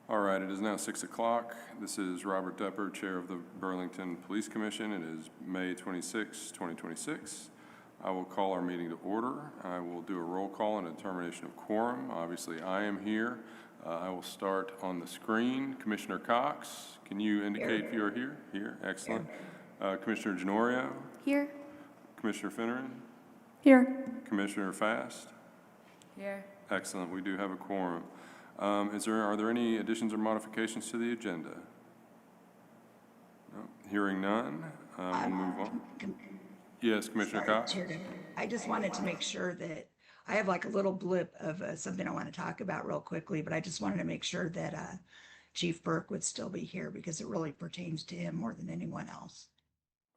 All right, it is now 6 o'clock. This is Robert Depper, Chair of the Burlington Police Commission. It is May 26, 2026. I will call our meeting to order. I will do a roll call and a determination of quorum. Obviously, I am here. I will start on the screen. Commissioner Cox, can you indicate if you are here? Here, excellent. Commissioner Genorio? Here. Commissioner Finneran? Here. Commissioner Fast? Here. Excellent, we do have a quorum. Are there any additions or modifications to the agenda? No, hearing none, we'll move on. Yes, Commissioner Cox? I just wanted to make sure that I have like a little blip of something I want to talk about real quickly, but I just wanted to make sure that Chief Burke would still be here because it really pertains to him more than anyone else.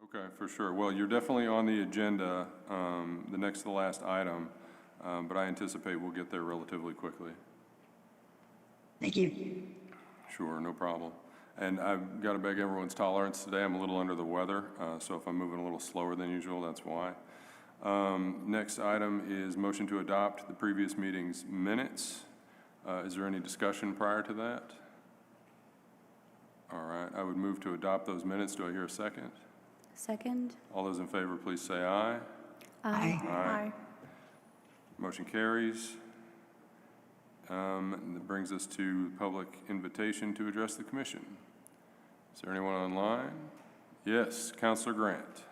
Okay, for sure. Well, you're definitely on the agenda, the next to the last item, but I anticipate we'll get there relatively quickly. Thank you. Sure, no problem. And I've got to beg everyone's tolerance today. I'm a little under the weather, so if I'm moving a little slower than usual, that's why. Next item is motion to adopt the previous meeting's minutes. Is there any discussion prior to that? All right, I would move to adopt those minutes. Do I hear a second? Second. All those in favor, please say aye. Aye. Aye. Motion carries. That brings us to public invitation to address the commission. Is there anyone online? Yes, Councilor Grant.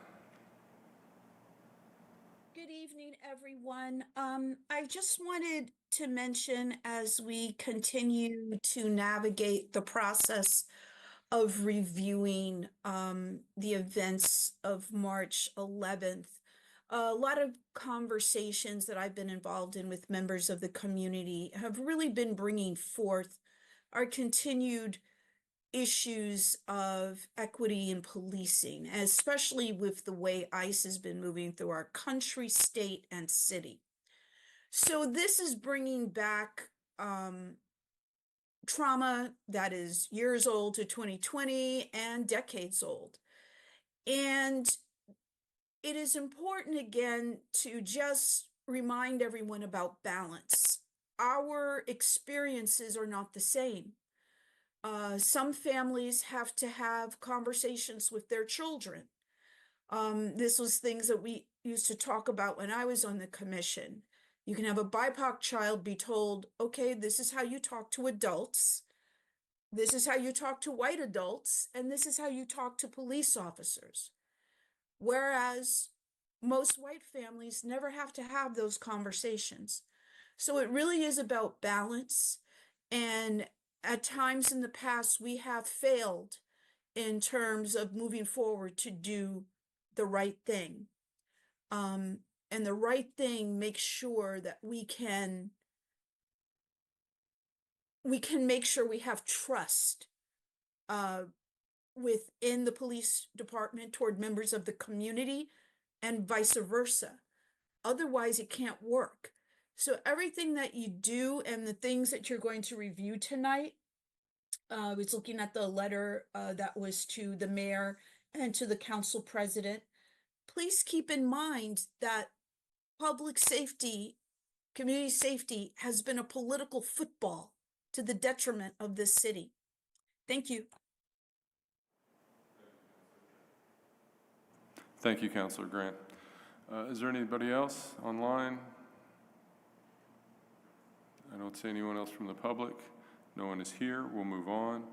Good evening, everyone. I just wanted to mention as we continue to navigate the process of reviewing the events of March 11th, a lot of conversations that I've been involved in with members of the community have really been bringing forth our continued issues of equity in policing, especially with the way ICE has been moving through our country, state, and city. So this is bringing back trauma that is years old to 2020 and decades old. And it is important, again, to just remind everyone about balance. Our experiences are not the same. Some families have to have conversations with their children. This was things that we used to talk about when I was on the commission. You can have a BIPOC child be told, okay, this is how you talk to adults. This is how you talk to white adults. And this is how you talk to police officers. Whereas most white families never have to have those conversations. So it really is about balance. And at times in the past, we have failed in terms of moving forward to do the right thing. And the right thing makes sure that we can make sure we have trust within the police department toward members of the community and vice versa. Otherwise, it can't work. So everything that you do and the things that you're going to review tonight, I was looking at the letter that was to the mayor and to the council president. Please keep in mind that public safety, community safety has been a political football to the detriment of this city. Thank you. Thank you, Councilor Grant. Is there anybody else online? I don't see anyone else from the public. No one is here. We'll move on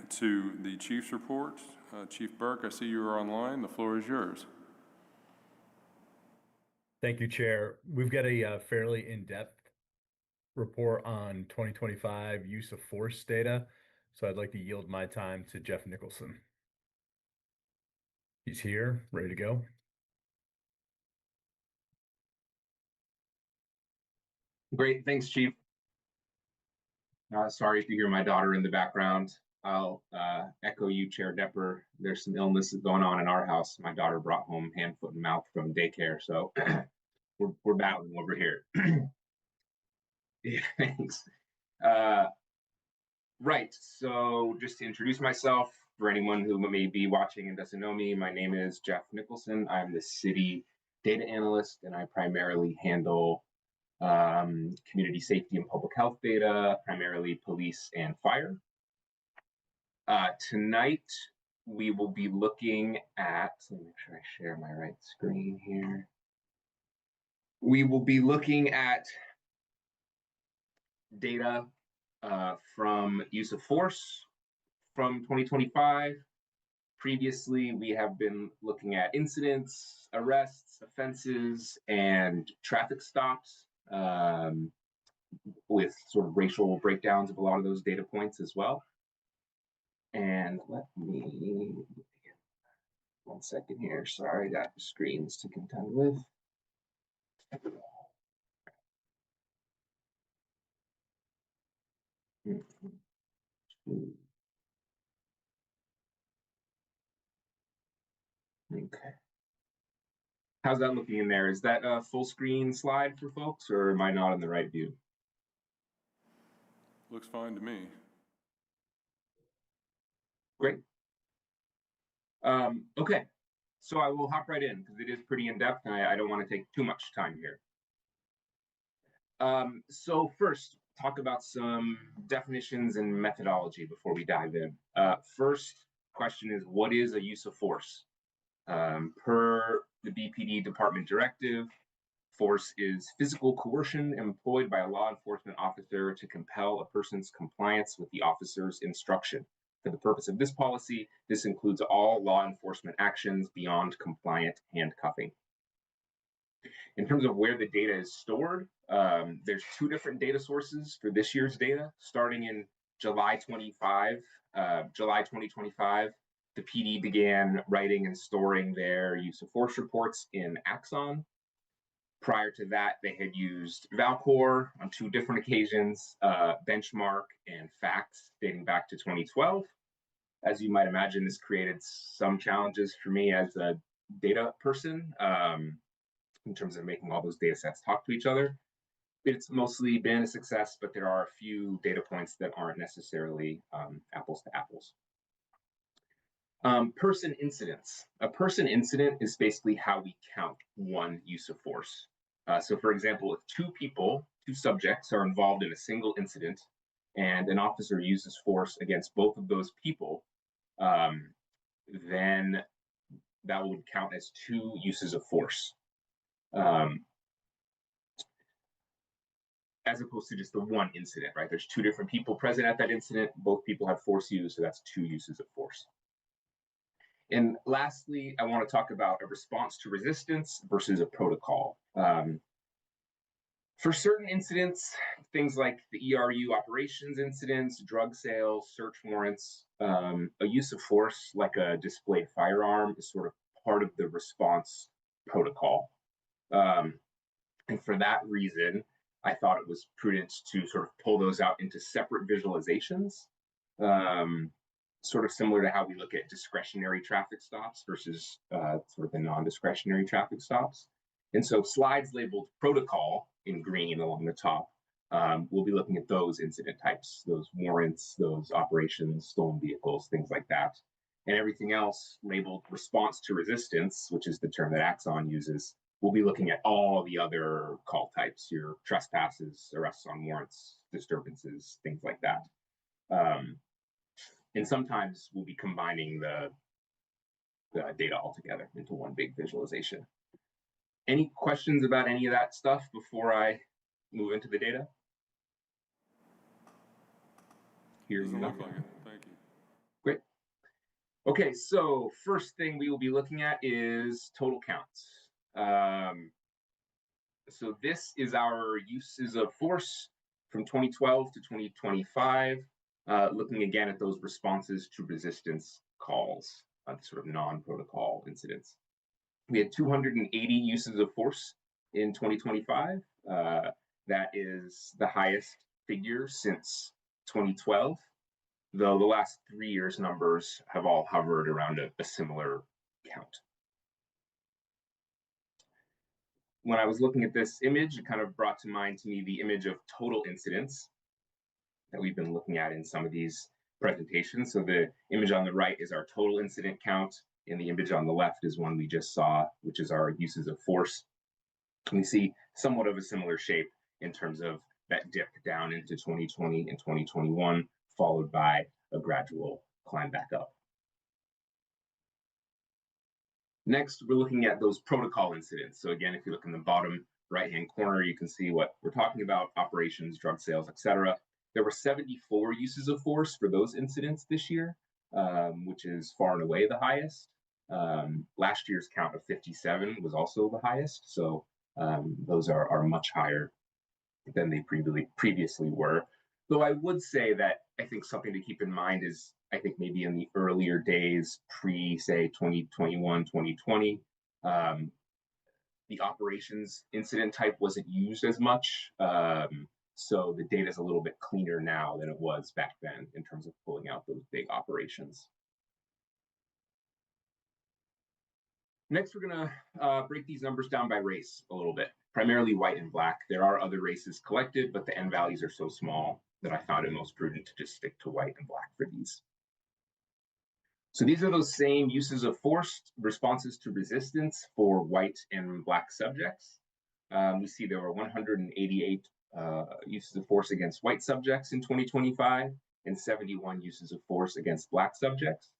to the chief's report. Chief Burke, I see you are online. The floor is yours. Thank you, Chair. We've got a fairly in-depth report on 2025 use of force data, so I'd like to yield my time to Jeff Nicholson. He's here, ready to go. Great, thanks, Chief. Sorry if you hear my daughter in the background. I'll echo you, Chair Depper. There's some illness going on in our house. My daughter brought home hand, foot, and mouth from daycare, so we're battling over here. Yeah, thanks. Right, so just to introduce myself, for anyone who may be watching and doesn't know me, my name is Jeff Nicholson. I'm the city data analyst, and I primarily handle community safety and public health data, primarily police and fire. Tonight, we will be looking at, let me make sure I share my right screen here. We will be looking at data from use of force from 2025. Previously, we have been looking at incidents, arrests, offenses, and traffic stops with sort of racial breakdowns of a lot of those data points as well. And let me, 1 second here, sorry, got the screens to contend with. Okay. How's that looking in there? Is that a full screen slide for folks, or am I not in the right view? Looks fine to me. Great. Okay, so I will hop right in because it is pretty in-depth and I don't want to take too much time here. So first, talk about some definitions and methodology before we dive in. First question is, what is a use of force? Per the BPD department directive, force is physical coercion employed by a law enforcement officer to compel a person's compliance with the officer's instruction. For the purpose of this policy, this includes all law enforcement actions beyond compliant handcuffing. In terms of where the data is stored, there's 2 different data sources for this year's data. Starting in July 2025, the PD began writing and storing their use of force reports in Axon. Prior to that, they had used Valcor on 2 different occasions, Benchmark and Facts dating back to 2012. As you might imagine, this created some challenges for me as a data person in terms of making all those data sets talk to each other. It's mostly been a success, but there are a few data points that aren't necessarily apples to apples. Person incidents. A person incident is basically how we count one use of force. So for example, if 2 subjects are involved in a single incident and an officer uses force against both of those people, then that would count as 2 uses of force. As opposed to just the one incident, right? There's 2 different people present at that incident. Both people have force used, so that's 2 uses of force. And lastly, I want to talk about a response to resistance versus a protocol. For certain incidents, things like the ERU operations incidents, drug sales, search warrants, a use of force like a displayed firearm is sort of part of the response protocol. And for that reason, I thought it was prudent to sort of pull those out into separate visualizations, sort of similar to how we look at discretionary traffic stops versus sort of the non-discretionary traffic stops. And so slides labeled protocol in green along the top, we'll be looking at those incident types, those warrants, those operations, stolen vehicles, things like that. And everything else labeled response to resistance, which is the term that Axon uses, we'll be looking at all the other call types, your trespasses, arrests on warrants, disturbances, things like that. And sometimes we'll be combining the data all together into one big visualization. Any questions about any of that stuff before I move into the data? Here's Doesn't look nothing. like it. Thank you. Great. Okay, so first thing we will be looking at is total counts. So this is our uses of force from 2012 to 2025, looking again at those responses to resistance calls, sort of non-protocol incidents. We had 280 uses of force in 2025. That is the highest figure since 2012, though the last 3 years' numbers have all hovered around a similar count. When I was looking at this image, it kind of brought to mind to me the image of total incidents that we've been looking at in some of these presentations. So the image on the right is our total incident count, and the image on the left is one we just saw, which is our uses of force. And we see somewhat of a similar shape. in terms of that dip down into 2020 and 2021, followed by a gradual climb back up. Next, we're looking at those protocol incidents. So again, if you look in the bottom right-hand corner, you can see what we're talking about: operations, drug sales, etc. There were 74 uses of force for those incidents this year, which is far and away the highest. Last year's count of 57 was also the highest. So those are much higher than they previously were. Though I would say that I think something to keep in mind is, I think maybe in the earlier days, say 2021, 2020, the operations incident type wasn't used as much. So the data is a little bit cleaner now than it was back then in terms of pulling out those big operations. Next, we're going to break these numbers down by race a little bit, primarily white and black. There are other races collected, but the N values are so small that I found it most prudent to just stick to white and black for these. So these are those same uses of force, responses to resistance for white and black subjects. We see there were 188 uses of force against white subjects in 2025 and 71 uses of force against black subjects.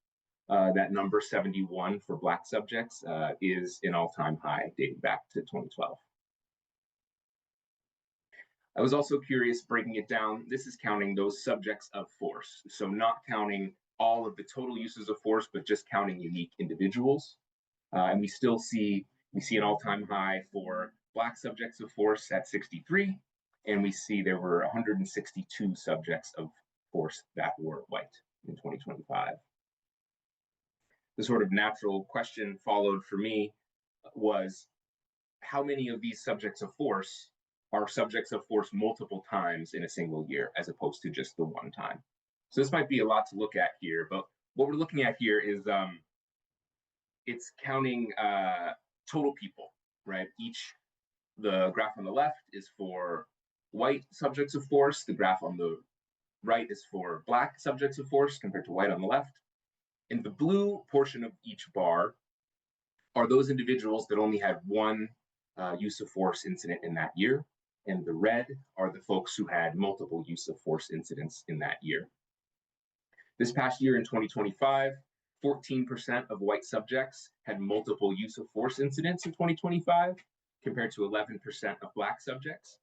That number 71 for black subjects is an all-time high dating back to 2012. I was also curious, breaking it down, this is counting those subjects of force. So not counting all of the total uses of force, but just counting unique individuals. And we see an all-time high for black subjects of force at 63, and we see there were 162 subjects of force that were white in 2025. The sort of natural question followed for me was, how many of these subjects of force are subjects of force multiple times in a single year, as opposed to just the one time? So this might be a lot to look at here, but what we're looking at here is it's counting total people, right? The graph on the left is for white subjects of force. The graph on the right is for black subjects of force compared to white on the left. And the blue portion of each bar are those individuals that only had one use of force incident in that year. And the red are the folks who had multiple use of force incidents in that year. This past year in 2025, 14% of white subjects had multiple use of force incidents in 2025, compared to 11% of black subjects.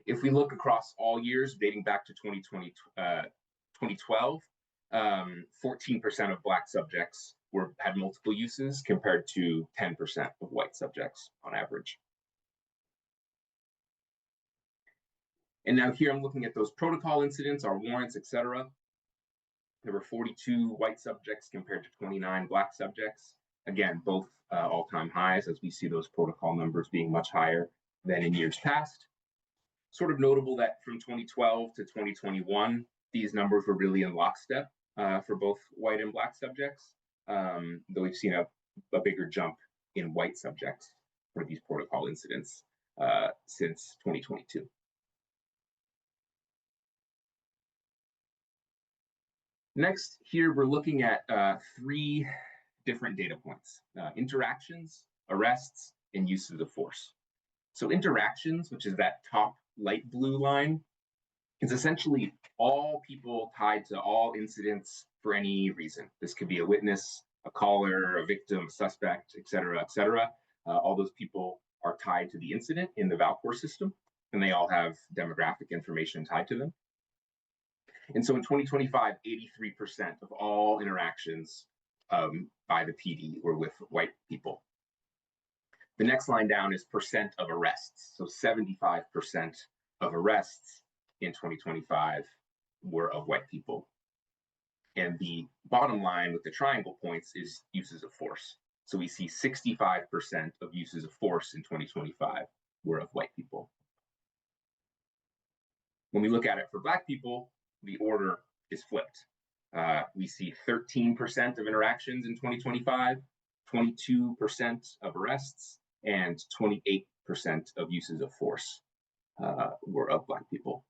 If we look across all years dating back to 2012, 14% of black subjects had multiple uses compared to 10% of white subjects on average. And now here I'm looking at those protocol incidents, our warrants, etc. There were 42 white subjects compared to 29 black subjects. Again, both all-time highs, as we see those protocol numbers being much higher than in years past. Sort of notable that from 2012 to 2021, these numbers were really in lockstep for both white and black subjects, though we've seen a bigger jump in white subjects for these protocol incidents since 2022. Next, here we're looking at 3 different data points: interactions, arrests, and uses of force. So interactions, which is that top light blue line, is essentially all people tied to all incidents for any reason. This could be a witness, a caller, a victim, a suspect, et cetera, et cetera. All those people are tied to the incident in the Valcor system, and they all have demographic information tied to them. And so in 2025, 83% of all interactions by the PD were with white people. The next line down is percent of arrests. So 75% of arrests in 2025 were of white people. And the bottom line with the triangle points is uses of force. So we see 65% of uses of force in 2025 were of white people. When we look at it for black people, the order is flipped. We see 13% of interactions in 2025, 22% of arrests, and 28% of uses of force were of black people.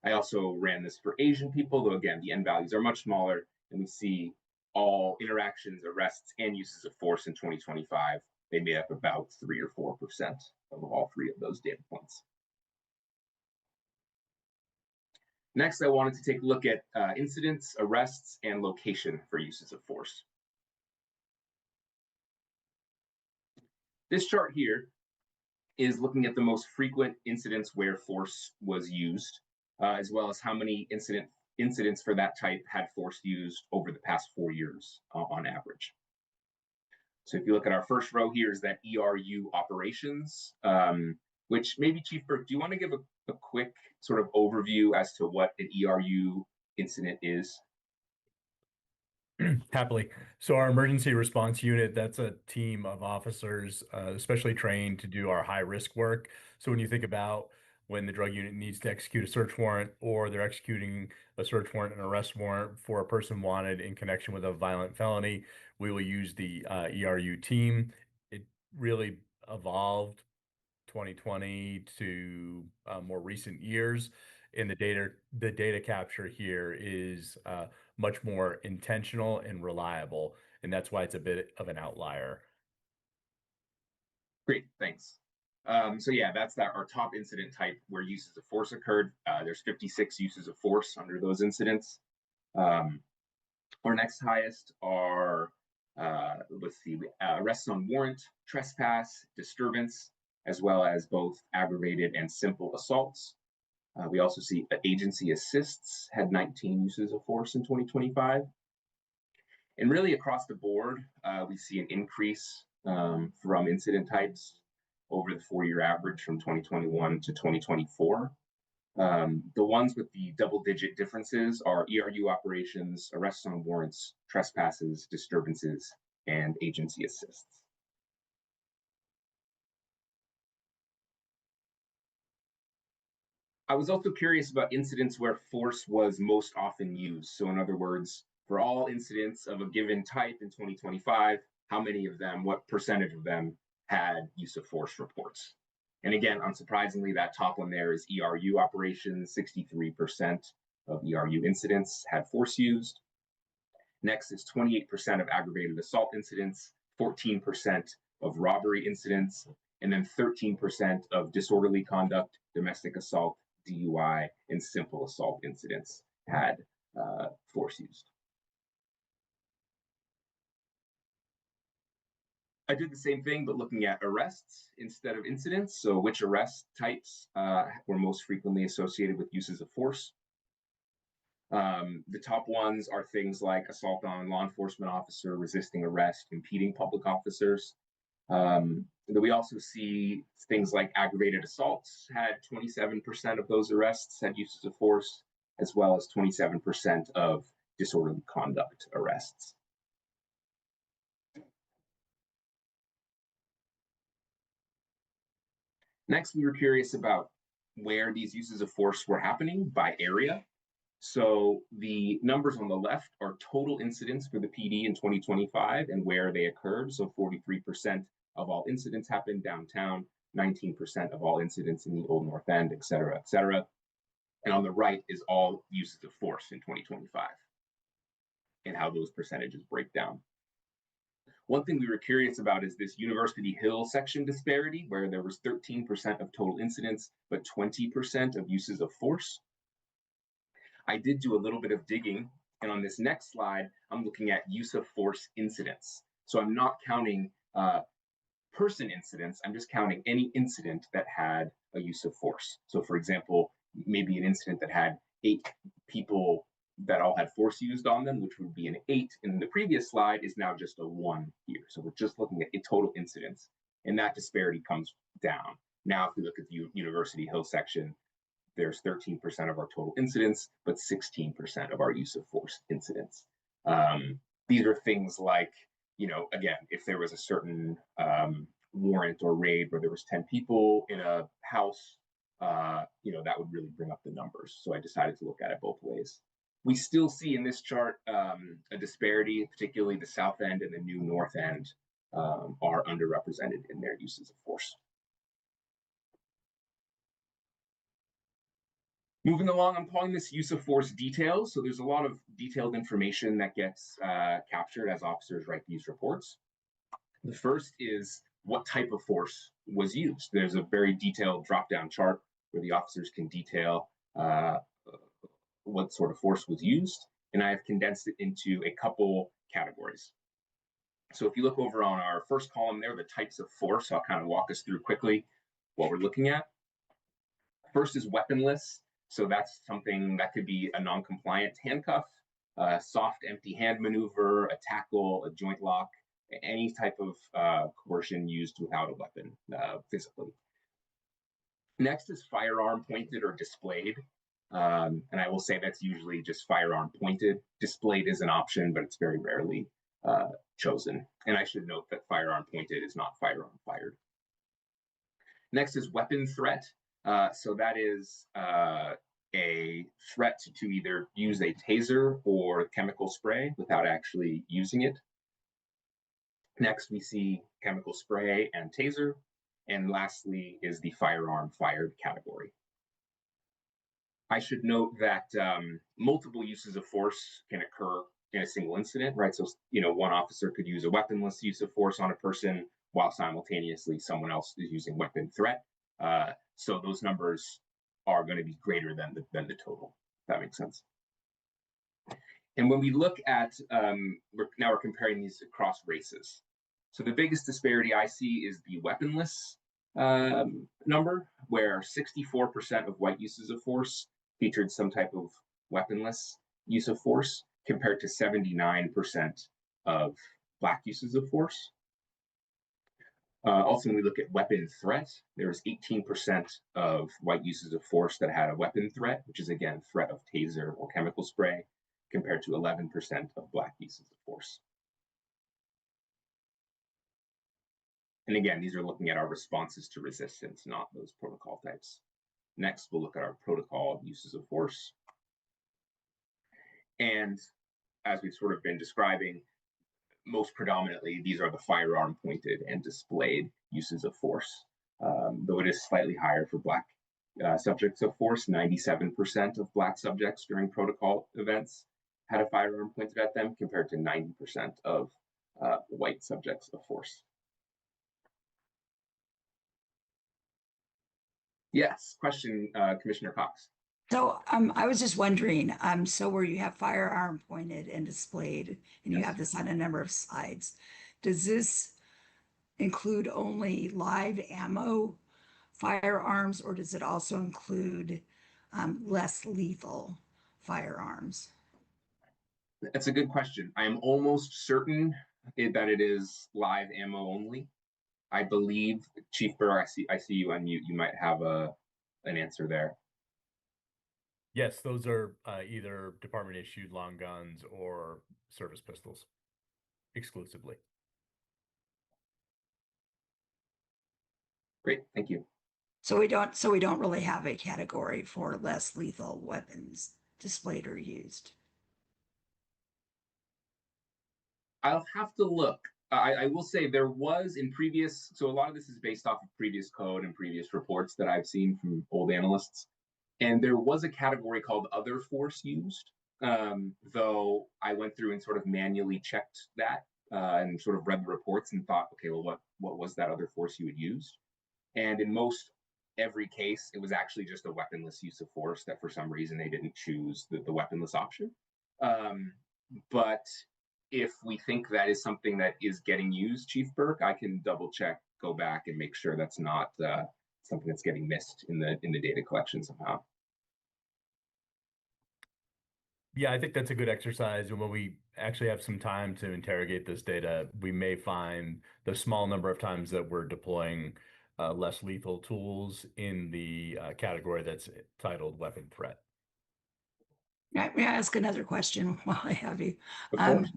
I also ran this for Asian people, though again, the N values are much smaller, and we see all interactions, arrests, and uses of force in 2025. They made up about 3 or 4% of all three of those data points. Next, I wanted to take a look at incidents, arrests, and location for uses of force. This chart here is looking at the most frequent incidents where force was used, as well as how many incidents for that type had force used over the past 4 years on average. So if you look at our first row here is that ERU operations, which maybe Chief Burke, do you want to give a quick sort of overview as to what an ERU incident is? Happily. So our emergency response unit, that's a team of officers, especially trained to do our high risk work. So when you think about when the drug unit needs to execute a search warrant, or they're executing a search warrant and arrest warrant for a person wanted in connection with a violent felony, we will use the ERU team. It really evolved 2020 to more recent years. And the data capture here is much more intentional and reliable, and that's why it's a bit of an outlier. Great, thanks. So yeah, that's our top incident type where uses of force occurred. There's 56 uses of force under those incidents. Our next highest are, let's see, arrests on warrant, trespass, disturbance, as well as both aggravated and simple assaults. We also see agency assists had 19 uses of force in 2025. And really across the board, we see an increase from incident types over the 4-year average from 2021 to 2024. The ones with the double-digit differences are ERU operations, arrests on warrants, trespasses, disturbances, and agency assists. I was also curious about incidents where force was most often used. So in other words, for all incidents of a given type in 2025, how many of them, what percentage of them had use of force reports? And again, unsurprisingly, that top one there is ERU operations. 63% of ERU incidents had force used. Next is 28% of aggravated assault incidents, 14% of robbery incidents, and then 13% of disorderly conduct, domestic assault, DUI, and simple assault incidents had force used. I did the same thing, but looking at arrests instead of incidents. So which arrest types were most frequently associated with uses of force? The top ones are things like assault on law enforcement officer, resisting arrest, impeding public officers. We also see things like aggravated assaults had 27% of those arrests had uses of force, as well as 27% of disorderly conduct arrests. Next, we were curious about where these uses of force were happening by area. So the numbers on the left are total incidents for the PD in 2025 and where they occurred. So 43% of all incidents happened downtown, 19% of all incidents in the Old North End, et cetera, et cetera. And on the right is all uses of force in 2025 and how those percentages break down. One thing we were curious about is this University Hill section disparity, where there was 13% of total incidents, but 20% of uses of force. I did do a little bit of digging, and on this next slide, I'm looking at use of force incidents. So I'm not counting person incidents, I'm just counting any incident that had a use of force. So for example, maybe an incident that had 8 people that all had force used on them, which would be an 8 in the previous slide, is now just a 1 here. So we're just looking at total incidents, and that disparity comes down. Now, if we look at the University Hill section, there's 13% of our total incidents, but 16% of our use of force incidents. These are things like, again, if there was a certain warrant or raid where there was 10 people in a house, that would really bring up the numbers. So I decided to look at it both ways. We still see in this chart a disparity, particularly the South End and the new North End are underrepresented in their uses of force. Moving along, I'm calling this use of force details. So there's a lot of detailed information that gets captured as officers write these reports. The first is what type of force was used. There's a very detailed drop-down chart where the officers can detail what sort of force was used, and I have condensed it into a couple categories. So if you look over on our first column there, the types of force, I'll kind of walk us through quickly what we're looking at. First is weaponless. So that's something that could be a non-compliant handcuff, a soft empty hand maneuver, a tackle, a joint lock, any type of coercion used without a weapon physically. Next is firearm pointed or displayed. And I will say that's usually just firearm pointed. Displayed is an option, but it's very rarely chosen. And I should note that firearm pointed is not firearm fired. Next is weapon threat. So that is a threat to either use a taser or chemical spray without actually using it. Next, we see chemical spray and taser. And lastly is the firearm fired category. I should note that multiple uses of force can occur in a single incident, right? So, one officer could use a weaponless use of force on a person while simultaneously someone else is using weapon threat. So those numbers are going to be greater than the total, if that makes sense. And when we look at, we're comparing these across races. So the biggest disparity I see is the weaponless number, where 64% of white uses of force featured some type of weaponless use of force, compared to 79% of Black uses of force. Also, when we look at weapon threat, there was 18% of white uses of force that had a weapon threat, which is again threat of taser or chemical spray, compared to 11% of Black uses of force. And again, these are looking at our responses to resistance, not those protocol types. Next, we'll look at our protocol uses of force. And as we've sort of been describing, most predominantly, these are the firearm pointed and displayed uses of force, though it is slightly higher for Black subjects of force. 97% of Black subjects during protocol events had a firearm pointed at them, compared to 90% of white subjects of force. Yes, question, Commissioner Cox. So I was just wondering, so where you have firearm pointed and displayed, and you Yes. have this on a number of slides, does this include only live ammo firearms, or does it also include less lethal firearms? That's a good question. I am almost certain that it is live ammo only. I believe, Chief Burr, I see you unmute. You might have an answer there. Yes, those are either department issued long guns or service pistols exclusively. Great, thank you. So we don't really have a category for less lethal weapons displayed or used. I'll have to look. I will say there was in previous, so a lot of this is based off of previous code and previous reports that I've seen from old analysts. And there was a category called other force used, though I went through and sort of manually checked that and sort of read the reports and thought, okay, well, what was that other force you had used? And in most every case, it was actually just a weaponless use of force that for some reason they didn't choose the weaponless option. But if we think that is something that is getting used, Chief Burke, I can double check, go back and make sure that's not something that's getting missed in the data collection somehow. Yeah, I think that's a good exercise. And when we actually have some time to interrogate this data, we may find the small number of times that we're deploying less lethal tools in the category that's titled weapon threat. May I ask another question while I have you? Of course.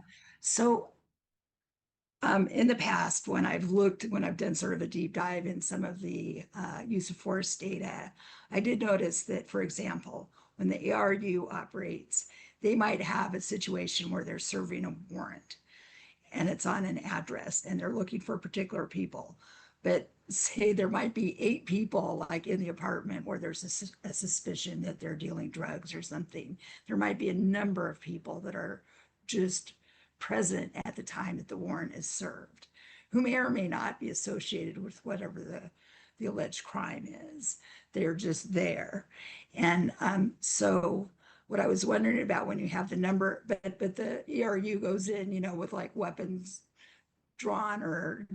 In the past, when I've done sort of a deep dive in some of the use of force data, I did notice that, for example, when the ARU operates, they might have a situation where they're serving a warrant and it's on an address and they're looking for particular people. But say there might be 8 people like in the apartment where there's a suspicion that they're dealing drugs or something. There might be a number of people that are just present at the time that the warrant is served. who may or may not be associated with whatever the alleged crime is. They're just there. And so what I was wondering about when you have the number, but the ERU goes in, with like weapons drawn or,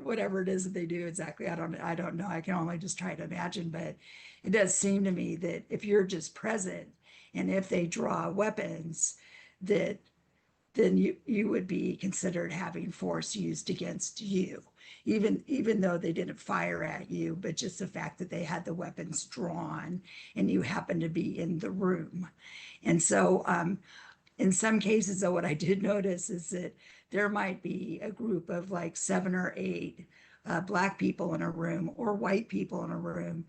whatever it is that they do exactly. I don't know. I can only just try to imagine, but it does seem to me that if you're just present and if they draw weapons, that then you would be considered having force used against you, even though they didn't fire at you, but just the fact that they had the weapons drawn and you happened to be in the room. And so in some cases, though, what I did notice is that there might be a group of like 7 or 8 Black people in a room or white people in a room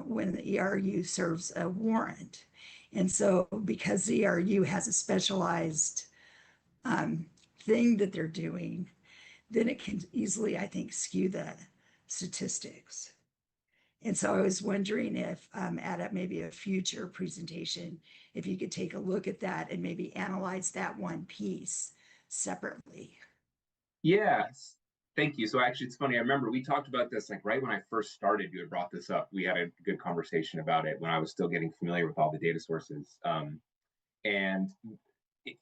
when the ERU serves a warrant. And so because the ERU has a specialized thing that they're doing, then it can easily, I think, skew the statistics. And so I was wondering if at maybe a future presentation, if you could take a look at that and maybe analyze that one piece separately. Yes, thank you. So actually, it's funny. I remember we talked about this like right when I first started. You had brought this up. We had a good conversation about it when I was still getting familiar with all the data sources. And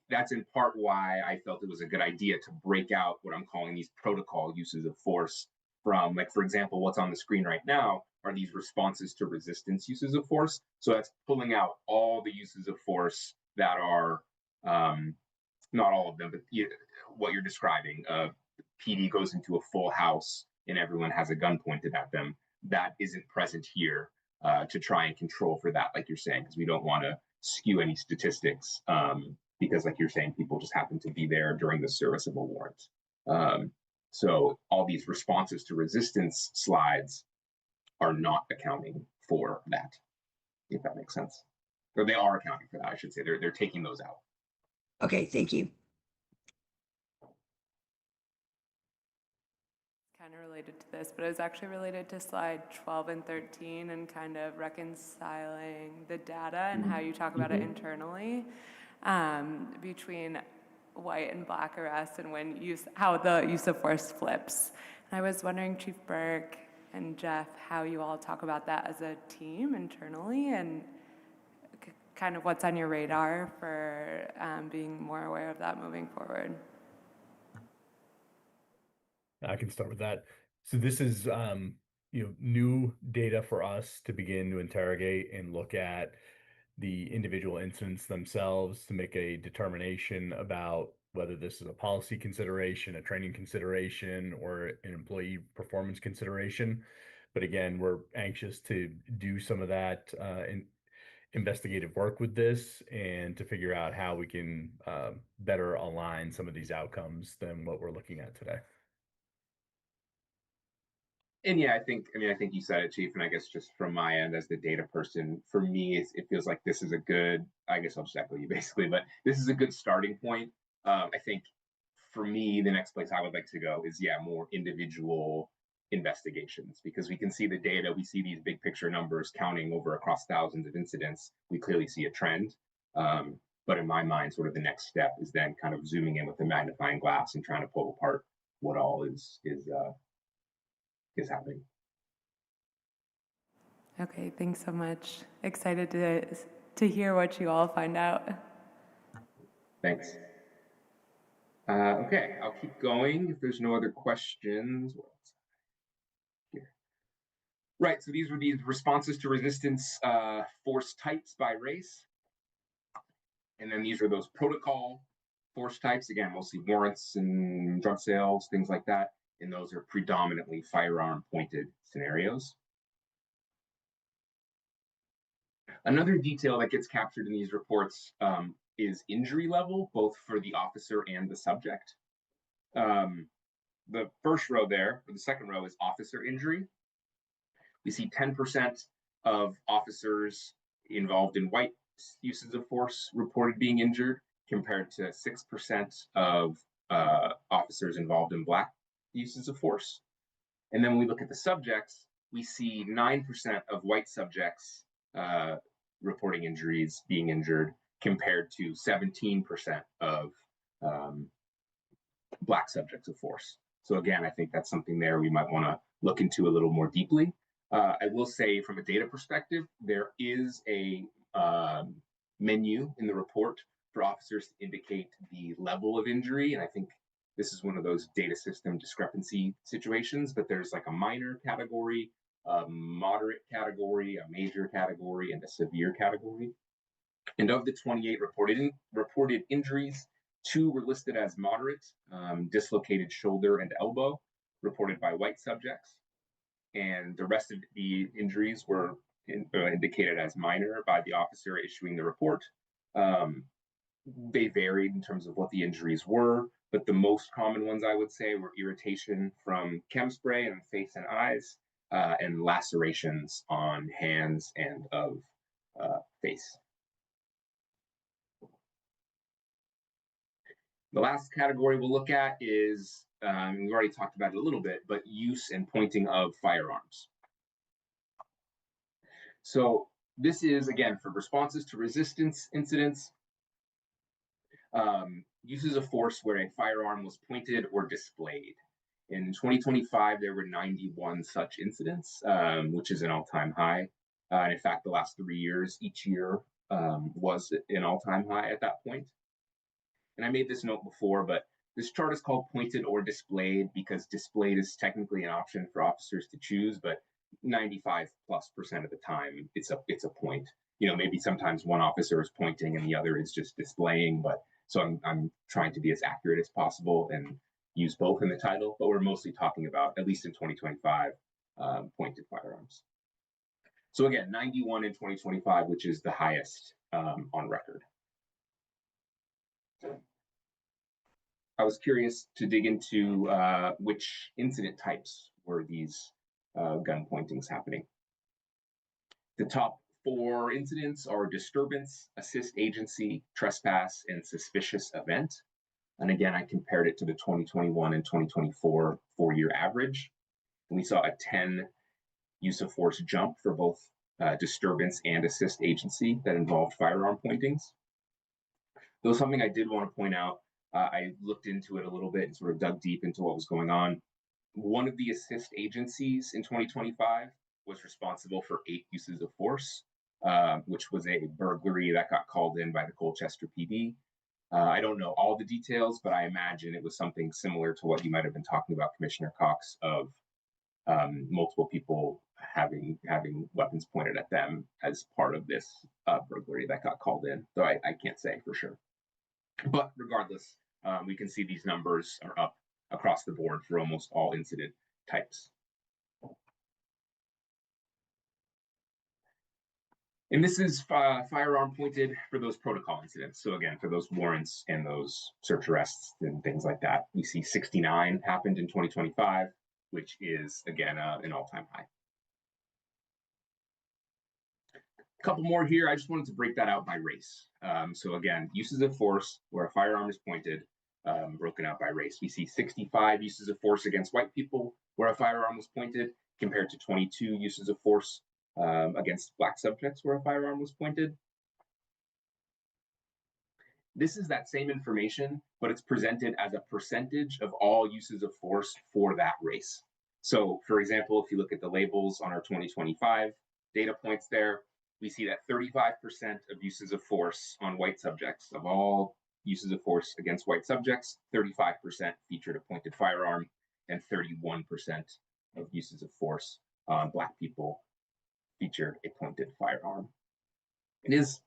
that's in part why I felt it was a good idea to break out what I'm calling these protocol uses of force from, like, for example, what's on the screen right now are these responses to resistance uses of force. So that's pulling out all the uses of force that are, not all of them, but what you're describing. PD goes into a full house and everyone has a gun pointed at them. That isn't present here to try and control for that, like you're saying, because we don't want to skew any statistics. Because like you're saying, people just happen to be there during the service of a warrant. So all these responses to resistance slides are not accounting for that, if that makes sense. Or they are accounting for that, I should say. They're taking those out. Okay, thank you. Kind of related to this, but it was actually related to slide 12 and 13 and kind of reconciling the data and how you talk about it internally between white and Black arrests and how the use of force flips. And I was wondering, Chief Burke and Jeff, how you all talk about that as a team internally and kind of what's on your radar for being more aware of that moving forward. I can start with that. So this is new data for us to begin to interrogate and look at the individual incidents themselves to make a determination about whether this is a policy consideration, a training consideration, or an employee performance consideration. But again, we're anxious to do some of that investigative work with this and to figure out how we can better align some of these outcomes than what we're looking at today. And yeah, I think you said it, Chief, and I guess just from my end as the data person, for me, it feels like this is a good, I guess I'll just echo you basically, but this is a good starting point. I think for me, the next place I would like to go is, more individual investigations, because we can see the data, we see these big picture numbers counting over across thousands of incidents. We clearly see a trend. But in my mind, sort of the next step is then kind of zooming in with the magnifying glass and trying to pull apart what all is happening. Okay, thanks so much. Excited to hear what you all find out. Thanks. Okay, I'll keep going if there's no other questions. Here. Right, so these were these responses to resistance force types by race. And then these are those protocol force types, again, mostly warrants and drug sales, things like that. And those are predominantly firearm pointed scenarios. Another detail that gets captured in these reports is injury level, both for the officer and the subject. The first row there, or the second row, is officer injury. We see 10% of officers involved in white uses of force reported being injured, compared to 6% of officers involved in Black uses of force. And then when we look at the subjects, we see 9% of white subjects reporting injuries, being injured, compared to 17% of Black subjects of force. So again, I think that's something there we might want to look into a little more deeply. I will say from a data perspective, there is a menu in the report for officers to indicate the level of injury. And I think this is one of those data system discrepancy situations, but there's like a minor category, a moderate category, a major category, and a severe category. And of the 28 reported injuries, 2 were listed as moderate, dislocated shoulder and elbow, reported by white subjects. And the rest of the injuries were indicated as minor by the officer issuing the report. They varied in terms of what the injuries were, but the most common ones I would say were irritation from chem spray on face and eyes, and lacerations on hands and of face. The last category we'll look at is, we've already talked about it a little bit, but use and pointing of firearms. So this is, again, for responses to resistance incidents, uses of force where a firearm was pointed or displayed. In 2025, there were 91 such incidents, which is an all-time high. And in fact, the last 3 years, each year was an all-time high at that point. And I made this note before, but this chart is called pointed or displayed because displayed is technically an option for officers to choose, but 95+% of the time, it's a point. You know, maybe sometimes one officer is pointing and the other is just displaying, but so I'm trying to be as accurate as possible and use both in the title, but we're mostly talking about, at least in 2025, pointed firearms. So again, 91 in 2025, which is the highest on record. I was curious to dig into which incident types were these gun pointings happening. The top 4 incidents are disturbance, assist agency, trespass, and suspicious event. And again, I compared it to the 2021 and 2024 4-year average. And we saw a 10 use of force jump for both disturbance and assist agency that involved firearm pointings. Though something I did want to point out, I looked into it a little bit and sort of dug deep into what was going on. One of the assist agencies in 2025 was responsible for 8 uses of force, which was a burglary that got called in by the Colchester PD. I don't know all the details, but I imagine it was something similar to what you might have been talking about, Commissioner Cox, of multiple people having weapons pointed at them as part of this burglary that got called in. So I can't say for sure. But regardless, we can see these numbers are up across the board for almost all incident types. And this is firearm pointed for those protocol incidents. So again, for those warrants and those search arrests and things like that, we see 69 happened in 2025, which is again an all-time high. A couple more here. I just wanted to break that out by race. So again, uses of force where a firearm is pointed, broken out by race. We see 65 uses of force against white people where a firearm was pointed, compared to 22 uses of force against Black subjects where a firearm was pointed. This is that same information, but it's presented as a percentage of all uses of force for that race. So for example, if you look at the labels on our 2025 data points there, we see that 35% of uses of force on white subjects, of all uses of force against white subjects, 35% featured a pointed firearm, and 31% of uses of force on Black people featured a pointed firearm. It is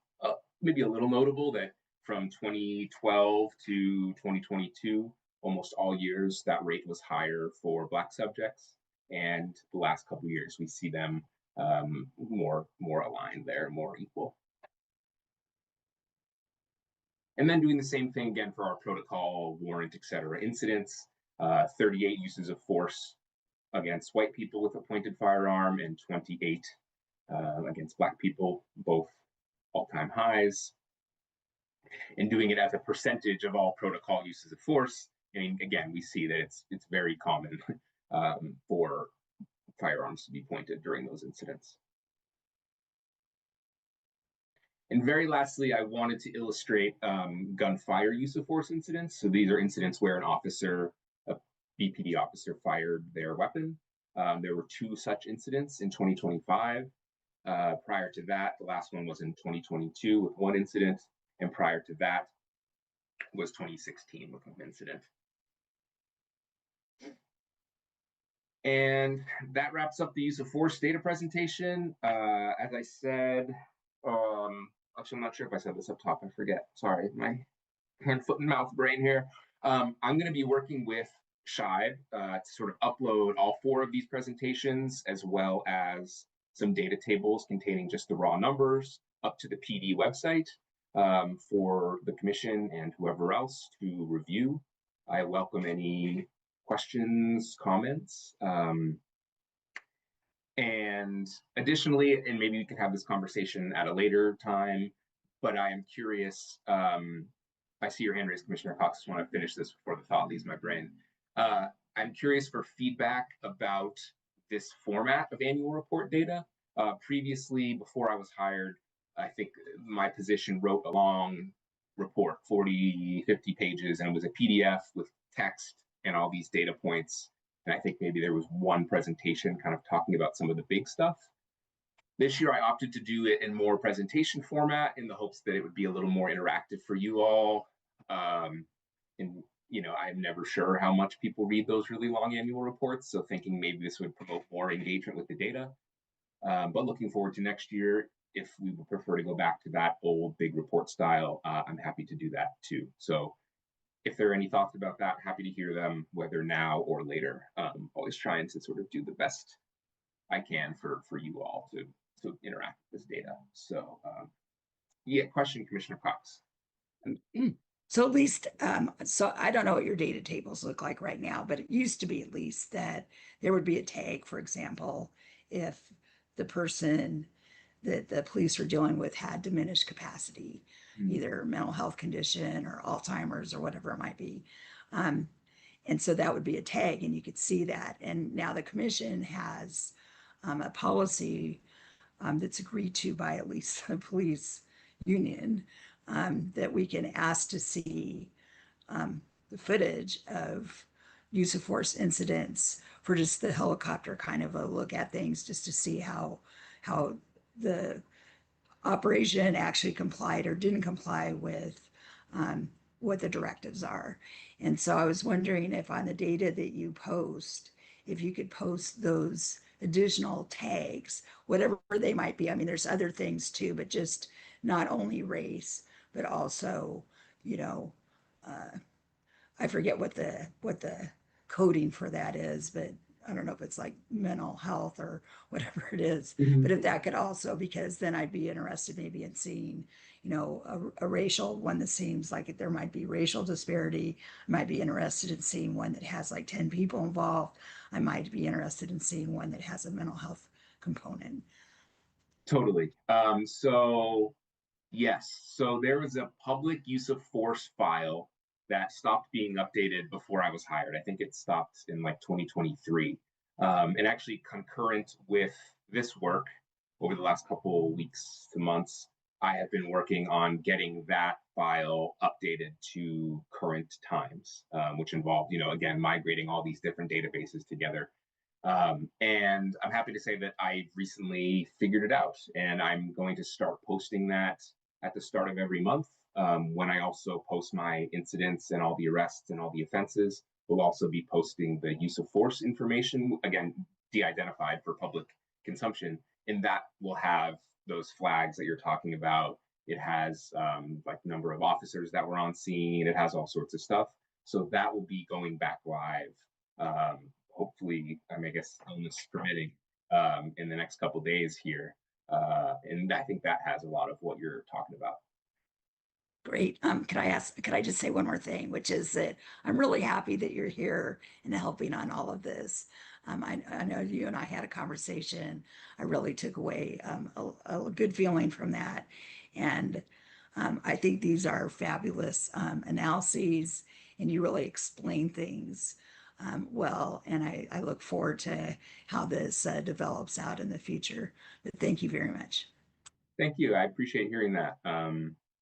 maybe a little notable that from 2012 to 2022, almost all years, that rate was higher for Black subjects. And the last couple of years, we see them more aligned there, more equal. And then doing the same thing again for our protocol, warrant, et cetera, incidents, 38 uses of force against white people with a pointed firearm and 28 against Black people, both all-time highs. And doing it as a percentage of all protocol uses of force, I mean, again, we see that it's very common for firearms to be pointed during those incidents. And very lastly, I wanted to illustrate gunfire use of force incidents. So these are incidents where an officer BPD officer fired their weapon. There were 2 such incidents in 2025. Prior to that, the last one was in 2022 with 1 incident, and prior to that was 2016 with 1 incident. And that wraps up the use of force data presentation. As I said, actually, I'm not sure if I said this up top. I forget. Sorry, my hand, foot, and mouth brain here. I'm going to be working with Shive to sort of upload all 4 of these presentations, as well as some data tables containing just the raw numbers up to the PD website for the commission and whoever else to review. I welcome any questions, comments, and additionally, and maybe we could have this conversation at a later time, but I am curious, I see your hand raised, Commissioner Cox. I want to finish this before the thought leaves my brain. I'm curious for feedback about this format of annual report data. Previously, before I was hired, I think my position wrote a long report, 40, 50 pages, and it was a PDF with text and all these data points. And I think maybe there was 1 presentation kind of talking about some of the big stuff. This year, I opted to do it in more presentation format in the hopes that it would be a little more interactive for you all. And I'm never sure how much people read those really long annual reports. So thinking maybe this would promote more engagement with the data. But looking forward to next year, if we would prefer to go back to that old big report style, I'm happy to do that too. So if there are any thoughts about that, happy to hear them, whether now or later. Always trying to sort of do the best I can for you all to interact with this data. So yeah, question, Commissioner Cox. So at least, so I don't know what your data tables look like right now, but it used to be at least that there would be a tag, for example, if the person that the police were dealing with had diminished capacity, either mental health condition or Alzheimer's or whatever it might be. And so that would be a tag and you could see that. And now the commission has a policy that's agreed to by at least the police union that we can ask to see the footage of use of force incidents for just the helicopter kind of a look at things, just to see how the operation actually complied or didn't comply with what the directives are. And so I was wondering if on the data that you post, if you could post those additional tags, whatever they might be. I mean, there's other things too, but just not only race, but also, I forget what the coding for that is, but I don't know if it's like mental health or whatever it is. But if that could also, because then I'd be interested maybe in seeing, a racial one that seems like there might be racial disparity. I might be interested in seeing one that has like 10 people involved. I might be interested in seeing one that has a mental health component. Totally. So yes, so there was a public use of force file that stopped being updated before I was hired. I think it stopped in like 2023. And actually concurrent with this work over the last couple weeks to months, I have been working on getting that file updated to current times, which involved, again, migrating all these different databases together. And I'm happy to say that I recently figured it out, and I'm going to start posting that at the start of every month. When I also post my incidents and all the arrests and all the offenses, we'll also be posting the use of force information, again, de-identified for public consumption. And that will have those flags that you're talking about. It has like number of officers that were on scene. It has all sorts of stuff. So that will be going back live, hopefully, I guess, illness permitting, in the next couple days here. And I think that has a lot of what you're talking about. Great. Could I just say one more thing, which is that I'm really happy that you're here and helping on all of this. I know you and I had a conversation. I really took away a good feeling from that. And I think these are fabulous analyses, and you really explain things well. And I look forward to how this develops out in the future. But thank you very much. Thank you. I appreciate hearing that.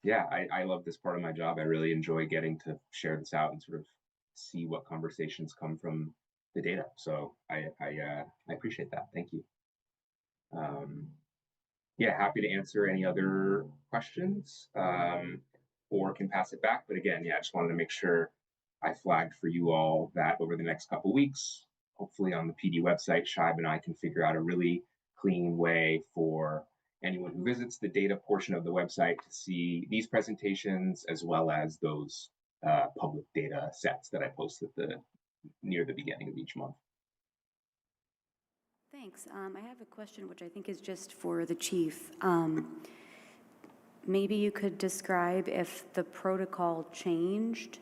Yeah, I love this part of my job. I really enjoy getting to share this out and sort of see what conversations come from the data. So I appreciate that. Thank you. Yeah, happy to answer any other questions, or can pass it back. But again, yeah, I just wanted to make sure I flagged for you all that over the next couple weeks, hopefully on the PD website, Shibe and I can figure out a really clean way for anyone who visits the data portion of the website to see these presentations as well as those public data sets that I post at near the beginning of each month. Thanks. I have a question which I think is just for the chief. Maybe you could describe if the protocol changed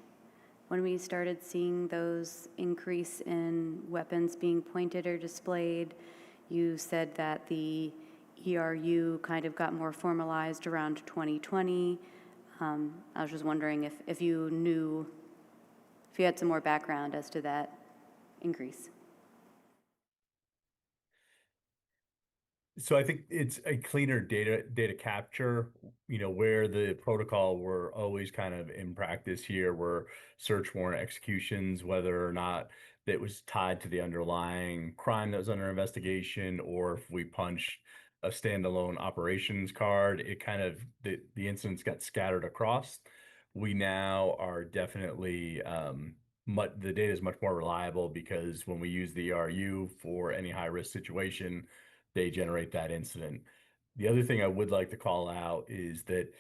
when we started seeing those increase in weapons being pointed or displayed. You said that the ERU kind of got more formalized around 2020. I was just wondering if you knew, if you had some more background as to that increase. So I think it's a cleaner data capture, where the protocol were always kind of in practice here were search warrant executions, whether or not that was tied to the underlying crime that was under investigation, or if we punched a standalone operations card, it kind of, the incidents got scattered across. We now are definitely, the data is much more reliable because when we use the ERU for any high risk situation, they generate that incident. The other thing I would like to call out is that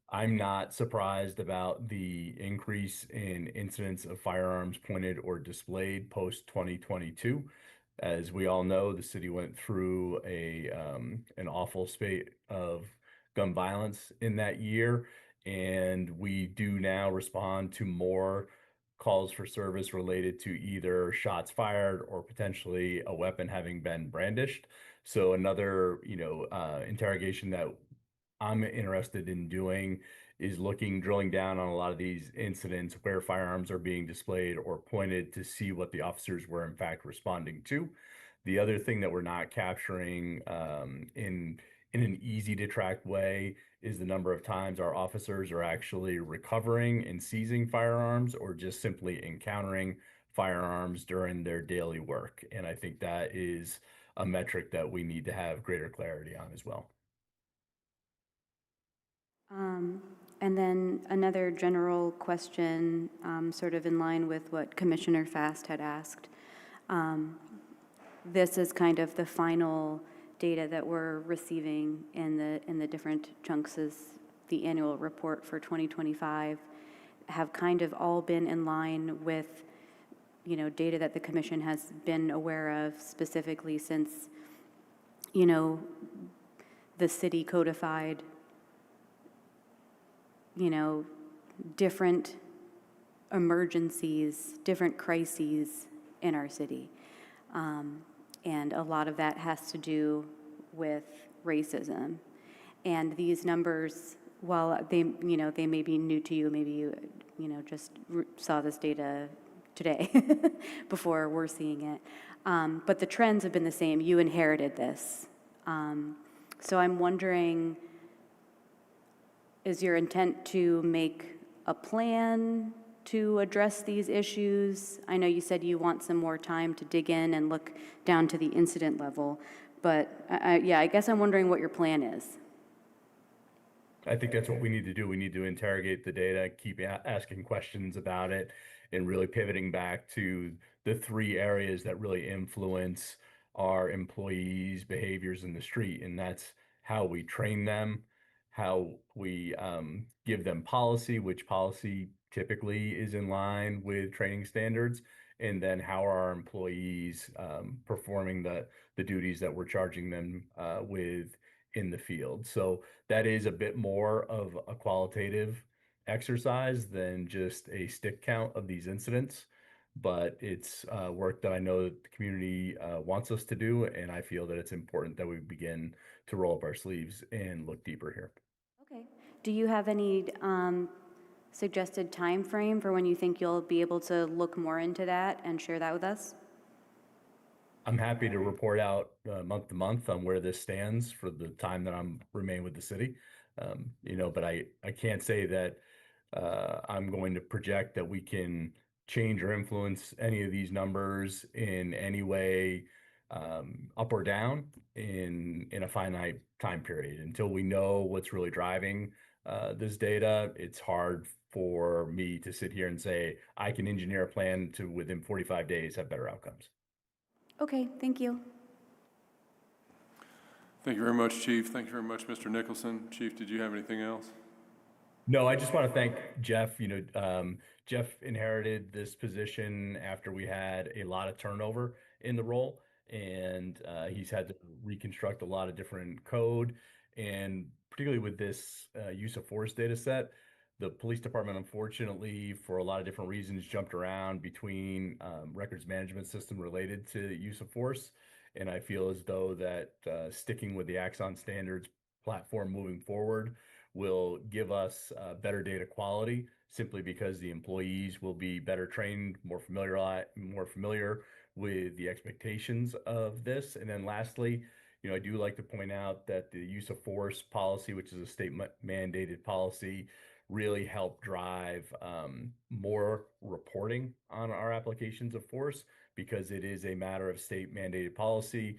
I'm not surprised about the increase in incidents of firearms pointed or displayed post 2022. As we all know, the city went through an awful spate of gun violence in that year, and we do now respond to more calls for service related to either shots fired or potentially a weapon having been brandished. So another, interrogation that I'm interested in doing is drilling down on a lot of these incidents where firearms are being displayed or pointed to see what the officers were in fact responding to. The other thing that we're not capturing in an easy to track way is the number of times our officers are actually recovering and seizing firearms or just simply encountering firearms during their daily work. And I think that is a metric that we need to have greater clarity on as well. And then another general question, sort of in line with what Commissioner Fast had asked. This is kind of the final data that we're receiving in the different chunks as the annual report for 2025 have kind of all been in line with, data that the commission has been aware of specifically since, the city codified, different emergencies, different crises in our city. And a lot of that has to do with racism. And these numbers, while they may be new to you, maybe you, just saw this data today before we're seeing it. But the trends have been the same. You inherited this. So I'm wondering, is your intent to make a plan to address these issues? I know you said you want some more time to dig in and look down to the incident level, but I guess I'm wondering what your plan is. I think that's what we need to do. We need to interrogate the data, keep asking questions about it, and really pivoting back to the three areas that really influence our employees' behaviors in the street. And that's how we train them, how we give them policy, which policy typically is in line with training standards, and then how are our employees performing the duties that we're charging them with in the field. So that is a bit more of a qualitative exercise than just a stick count of these incidents, but it's work that I know that the community wants us to do, and I feel that it's important that we begin to roll up our sleeves and look deeper here. Okay. Do you have any suggested time frame for when you think you'll be able to look more into that and share that with us? I'm happy to report out month to month on where this stands for the time that I'm remain with the city. But I can't say that I'm going to project that we can change or influence any of these numbers in any way, up or down in a finite time period. Until we know what's really driving this data, it's hard for me to sit here and say, I can engineer a plan to within 45 days have better outcomes. Okay, thank you. Thank you very much, Chief. Thank you very much, Mr. Nicholson. Chief, did you have anything else? No, I just want to thank Jeff. Jeff inherited this position after we had a lot of turnover in the role, and he's had to reconstruct a lot of different code. And particularly with this use of force data set, the police department, unfortunately, for a lot of different reasons, jumped around between records management system related to use of force. And I feel as though that sticking with the Axon standards platform moving forward will give us better data quality, simply because the employees will be better trained, more familiar with the expectations of this. And then lastly, I do like to point out that the use of force policy, which is a state mandated policy, really helped drive more reporting on our applications of force, because it is a matter of state mandated policy.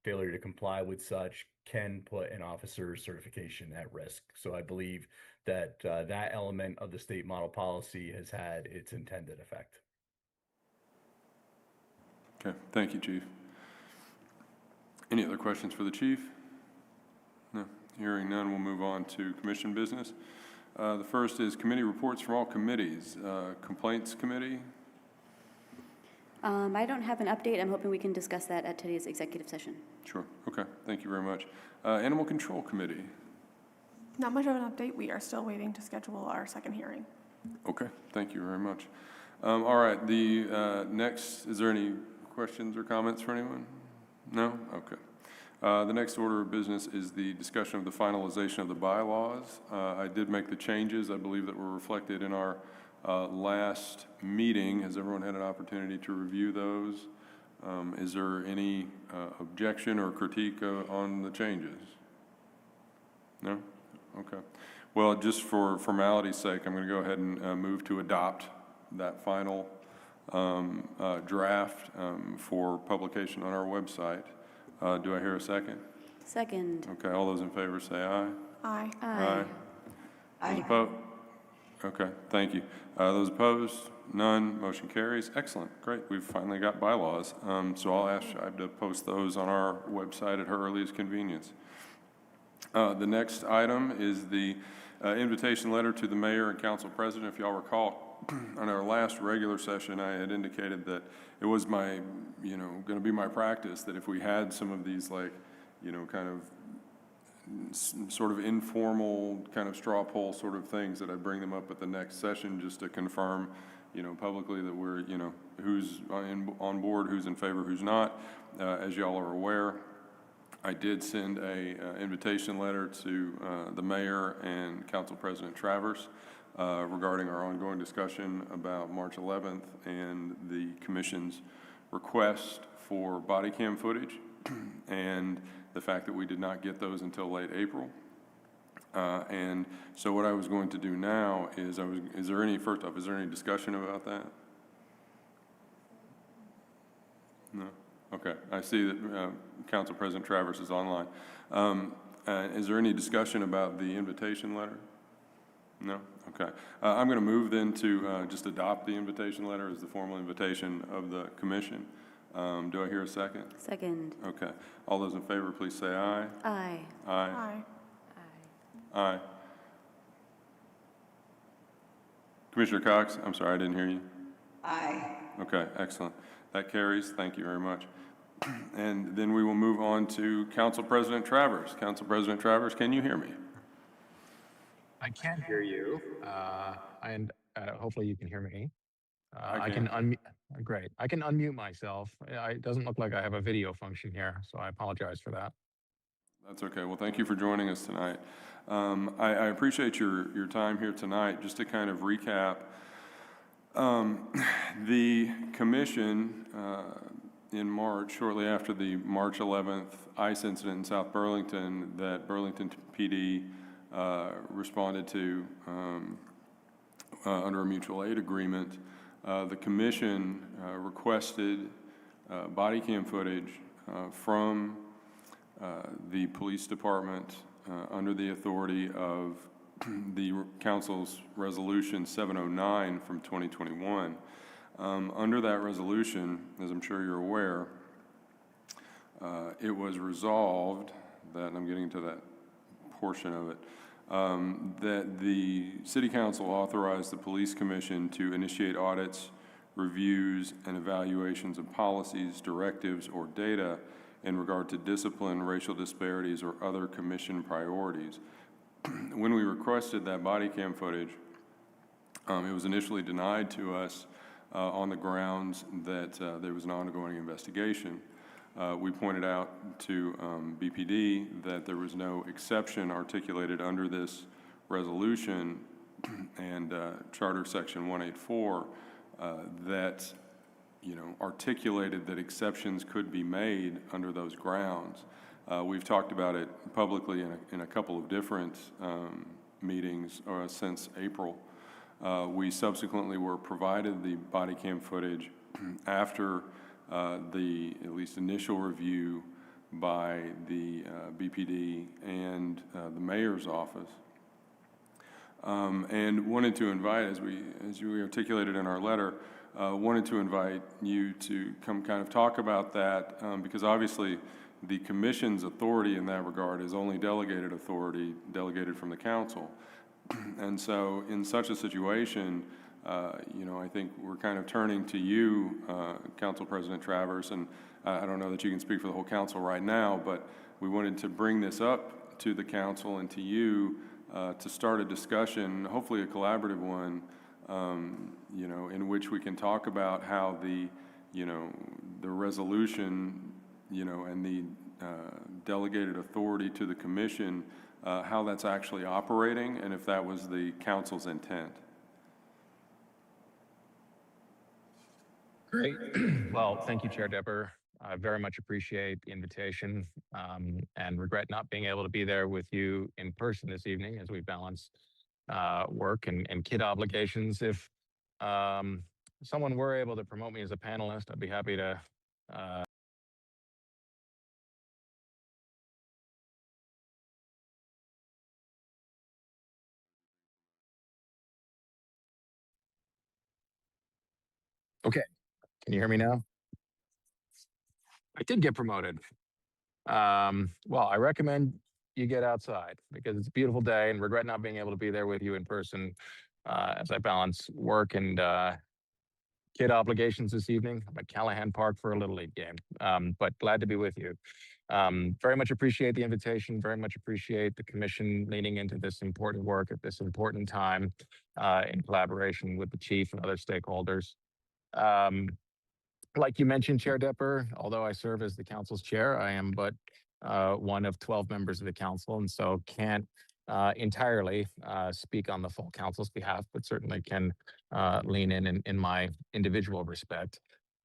Failure to comply with such can put an officer's certification at risk. So I believe that that element of the state model policy has had its intended effect. Okay, thank you, Chief. Any other questions for the Chief? No, hearing none, we'll move on to commission business. The first is committee reports from all committees. Complaints Committee. I don't have an update. I'm hoping we can discuss that at today's executive session. Sure, okay, thank you very much. Animal Control Committee. Not much of an update. We are still waiting to schedule our second hearing. Okay, thank you very much. All right, the next, is there any questions or comments for anyone? No? Okay. The next order of business is the discussion of the finalization of the bylaws. I did make the changes, I believe, that were reflected in our last meeting. Has everyone had an opportunity to review those? Is there any objection or critique on the changes? No? Okay. Well, just for formality's sake, I'm going to go ahead and move to adopt that final draft for publication on our website. Do I hear a second? Second. Okay, all those in favor say aye. Aye. Aye. Those opposed? Okay, thank you. Those opposed? None. Motion carries. Excellent. Great. We've finally got bylaws. So I'll ask Shive to post those on our website at her earliest convenience. The next item is the invitation letter to the mayor and council president. If y'all recall, on our last regular session, I had indicated that it was my, going to be my practice that if we had some of these, like, kind of sort of informal kind of straw poll sort of things, that I'd bring them up at the next session just to confirm, publicly that we're, who's on board, who's in favor, who's not. As y'all are aware, I did send a invitation letter to the mayor and council president Travers regarding our ongoing discussion about March 11th and the commission's request for body cam footage and the fact that we did not get those until late April. And so what I was going to do now is, is there any discussion about that? No? Okay, I see that Council President Travers is online. Is there any discussion about the invitation letter? No? Okay. I'm going to move then to just adopt the invitation letter as the formal invitation of the commission. Do I hear a second? Second. Okay. All those in favor, please say aye. Aye. Aye. Aye. Aye. Commissioner Cox, I'm sorry, I didn't hear you. Aye. Okay, excellent. That carries. Thank you very much. And then we will move on to Council President Travers. Council President Travers, can you hear me? I can hear you, and hopefully you can hear me. I I can unmute. Great. I can unmute myself. It doesn't look like I have a video function here, so I apologize for that. That's okay. Well, thank you for joining us tonight. I appreciate your time here tonight. Just to kind of recap, the commission in March, shortly after the March 11th ICE incident in South Burlington that Burlington PD responded to under a mutual aid agreement, The commission requested body cam footage from the police department under the authority of the council's resolution 709 from 2021. Under that resolution, as I'm sure you're aware, it was resolved that, and I'm getting to that portion of it, that the City Council authorized the Police Commission to initiate audits, reviews, and evaluations of policies, directives, or data in regard to discipline, racial disparities, or other commission priorities. When we requested that body cam footage, it was initially denied to us on the grounds that there was an ongoing investigation. We pointed out to BPD that there was no exception articulated under this resolution and Charter Section 184 that, articulated that exceptions could be made under those grounds. We've talked about it publicly in a couple of different meetings since April. We subsequently were provided the body cam footage after the at least initial review by the BPD and the mayor's office, and wanted to invite, as we articulated in our letter, wanted to invite you to come kind of talk about that, because obviously the commission's authority in that regard is only delegated authority delegated from the council. And so in such a situation, I think we're kind of turning to you, Council President Travers, and I don't know that you can speak for the whole council right now, but we wanted to bring this up to the council and to you to start a discussion, hopefully a collaborative one, in which we can talk about how the resolution, and the delegated authority to the commission, how that's actually operating, and if that was the council's intent. Great. Well, thank you, Chair Depper. I very much appreciate the invitation and regret not being able to be there with you in person this evening as we balance work and kid obligations. If someone were able to promote me as a panelist, I'd be happy to. Okay, can you hear me now? I did get promoted. Well, I recommend you get outside because it's a beautiful day, and regret not being able to be there with you in person as I balance work and kid obligations this evening. I'm at Callahan Park for a Little League game, but glad to be with you. Very much appreciate the invitation, very much appreciate the commission leaning into this important work at this important time in collaboration with the chief and other stakeholders. Like you mentioned, Chair Depper, although I serve as the council's chair, I am but one of 12 members of the council, and so can't entirely speak on the full council's behalf, but certainly can lean in my individual respect.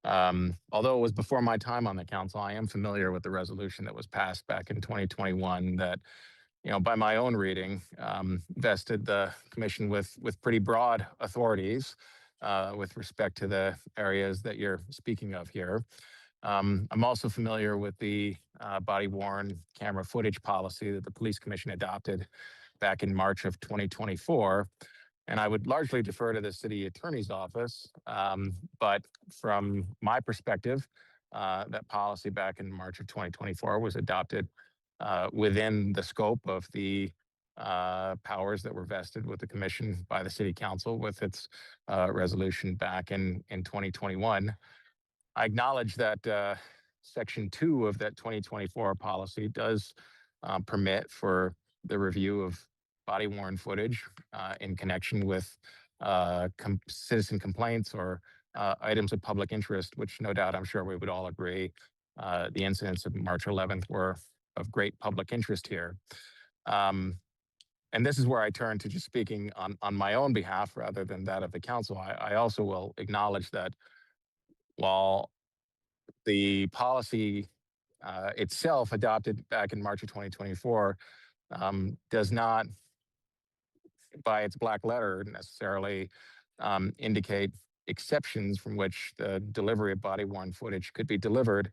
Although it was before my time on the council, I am familiar with the resolution that was passed back in 2021 that, by my own reading, vested the commission with pretty broad authorities with respect to the areas that you're speaking of here. I'm also familiar with the body-worn camera footage policy that the Police Commission adopted back in March of 2024. And I would largely defer to the city attorney's office. But from my perspective, that policy back in March of 2024 was adopted within the scope of the powers that were vested with the commission by the city council with its resolution back in 2021. I acknowledge that Section 2 of that 2024 policy does permit for the review of body-worn footage in connection with citizen complaints or items of public interest, which no doubt I'm sure we would all agree the incidents of March 11th were of great public interest here. And this is where I turn to just speaking on my own behalf rather than that of the council. I also will acknowledge that while the policy itself adopted back in March of 2024 does not, by its black letter, necessarily indicate exceptions from which the delivery of body-worn footage could be delivered.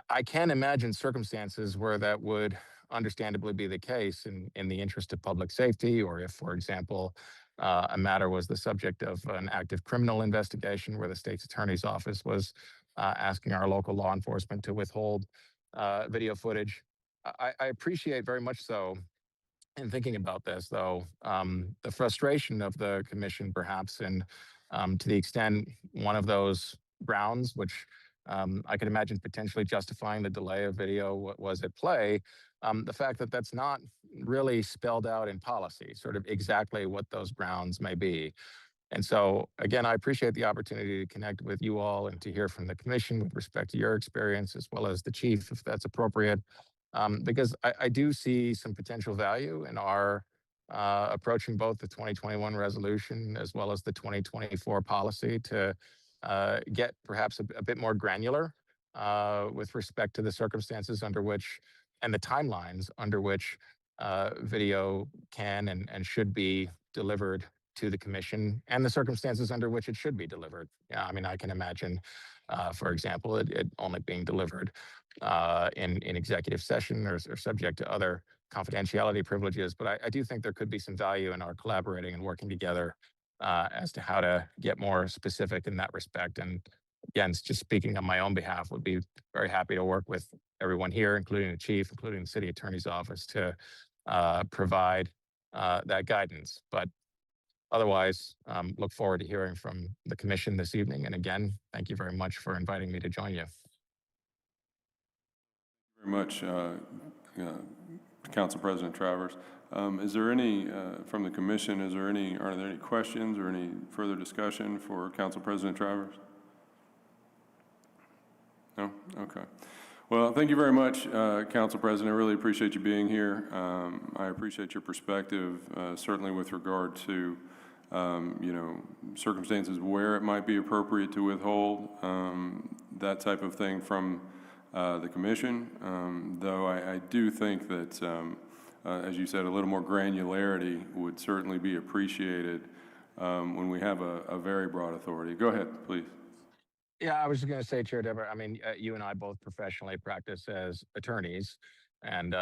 I can imagine circumstances where that would understandably be the case in the interest of public safety, or if, for example, a matter was the subject of an active criminal investigation where the state's attorney's office was asking our local law enforcement to withhold video footage. I appreciate very much so, in thinking about this, though, the frustration of the commission, perhaps, and to the extent one of those grounds, which I could imagine potentially justifying the delay of video was at play, the fact that that's not really spelled out in policy, sort of exactly what those grounds may be. And so, again, I appreciate the opportunity to connect with you all and to hear from the commission with respect to your experience, as well as the chief, if that's appropriate, because I do see some potential value in our approaching both the 2021 resolution as well as the 2024 policy to get perhaps a bit more granular with respect to the circumstances under which and the timelines under which video can and should be delivered to the commission, and the circumstances under which it should be delivered. Yeah, I mean, I can imagine, for example, it only being delivered in executive session or subject to other confidentiality privileges. But I do think there could be some value in our collaborating and working together as to how to get more specific in that respect. And again, just speaking on my own behalf, would be very happy to work with everyone here, including the chief, including the city attorney's office, to provide that guidance. But otherwise, look forward to hearing from the commission this evening. And again, thank you very much for inviting me to join you. Very much, Council President Travers. Is there any, from the commission, are there any questions or any further discussion for Council President Travers? No? Okay. Well, thank you very much, Council President. I really appreciate you being here. I appreciate your perspective, certainly with regard to circumstances where it might be appropriate to withhold that type of thing from the commission. Though I do think that, as you said, a little more granularity would certainly be appreciated when we have a very broad authority. Go ahead, please. Yeah, I was just going to say, Chair Deborah, I mean, you and I both professionally practice as attorneys. And,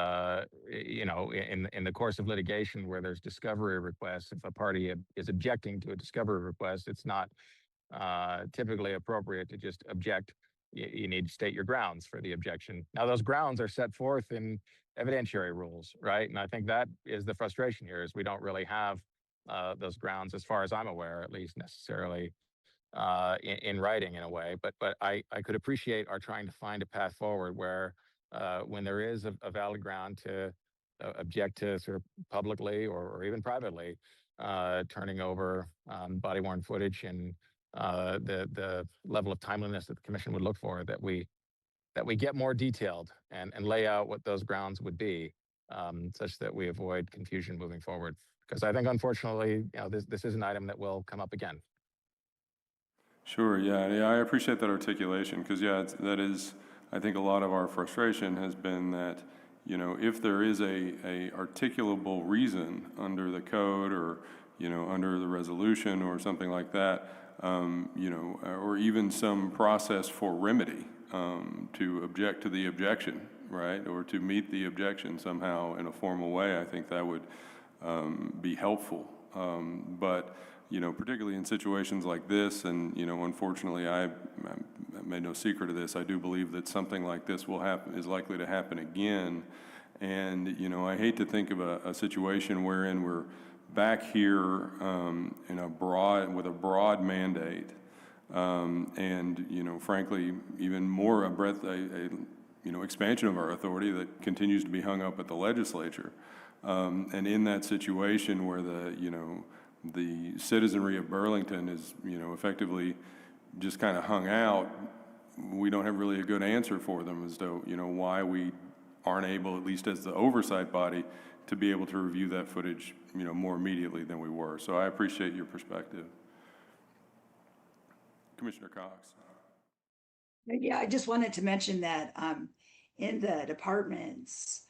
in the course of litigation where there's discovery requests, if a party is objecting to a discovery request, it's not typically appropriate to just object. You need to state your grounds for the objection. Now, those grounds are set forth in evidentiary rules, right? And I think that is the frustration here, is we don't really have those grounds, as far as I'm aware, at least necessarily in writing in a way. But I could appreciate our trying to find a path forward where when there is a valid ground to object to sort of publicly or even privately turning over body-worn footage and the level of timeliness that the commission would look for, that we get more detailed and lay out what those grounds would be, such that we avoid confusion moving forward. Because I think, unfortunately, this is an item that will come up again. Sure. Yeah. I appreciate that articulation, because that is, I think, a lot of our frustration has been that, if there is a articulable reason under the code or, under the resolution or something like that, or even some process for remedy to object to the objection, right, or to meet the objection somehow in a formal way, I think that would be helpful. But particularly in situations like this, and unfortunately, I made no secret of this, I do believe that something like this is likely to happen again. And I hate to think of a situation wherein we're back here with a broad mandate, and frankly, even more expansion of our authority that continues to be hung up at the legislature. And in that situation where the citizenry of Burlington is, effectively just kind of hung out, we don't have really a good answer for them as to, why we aren't able, at least as the oversight body, to be able to review that footage, more immediately than we were. So I appreciate your perspective. Commissioner Cox. Yeah, I just wanted to mention that in the department's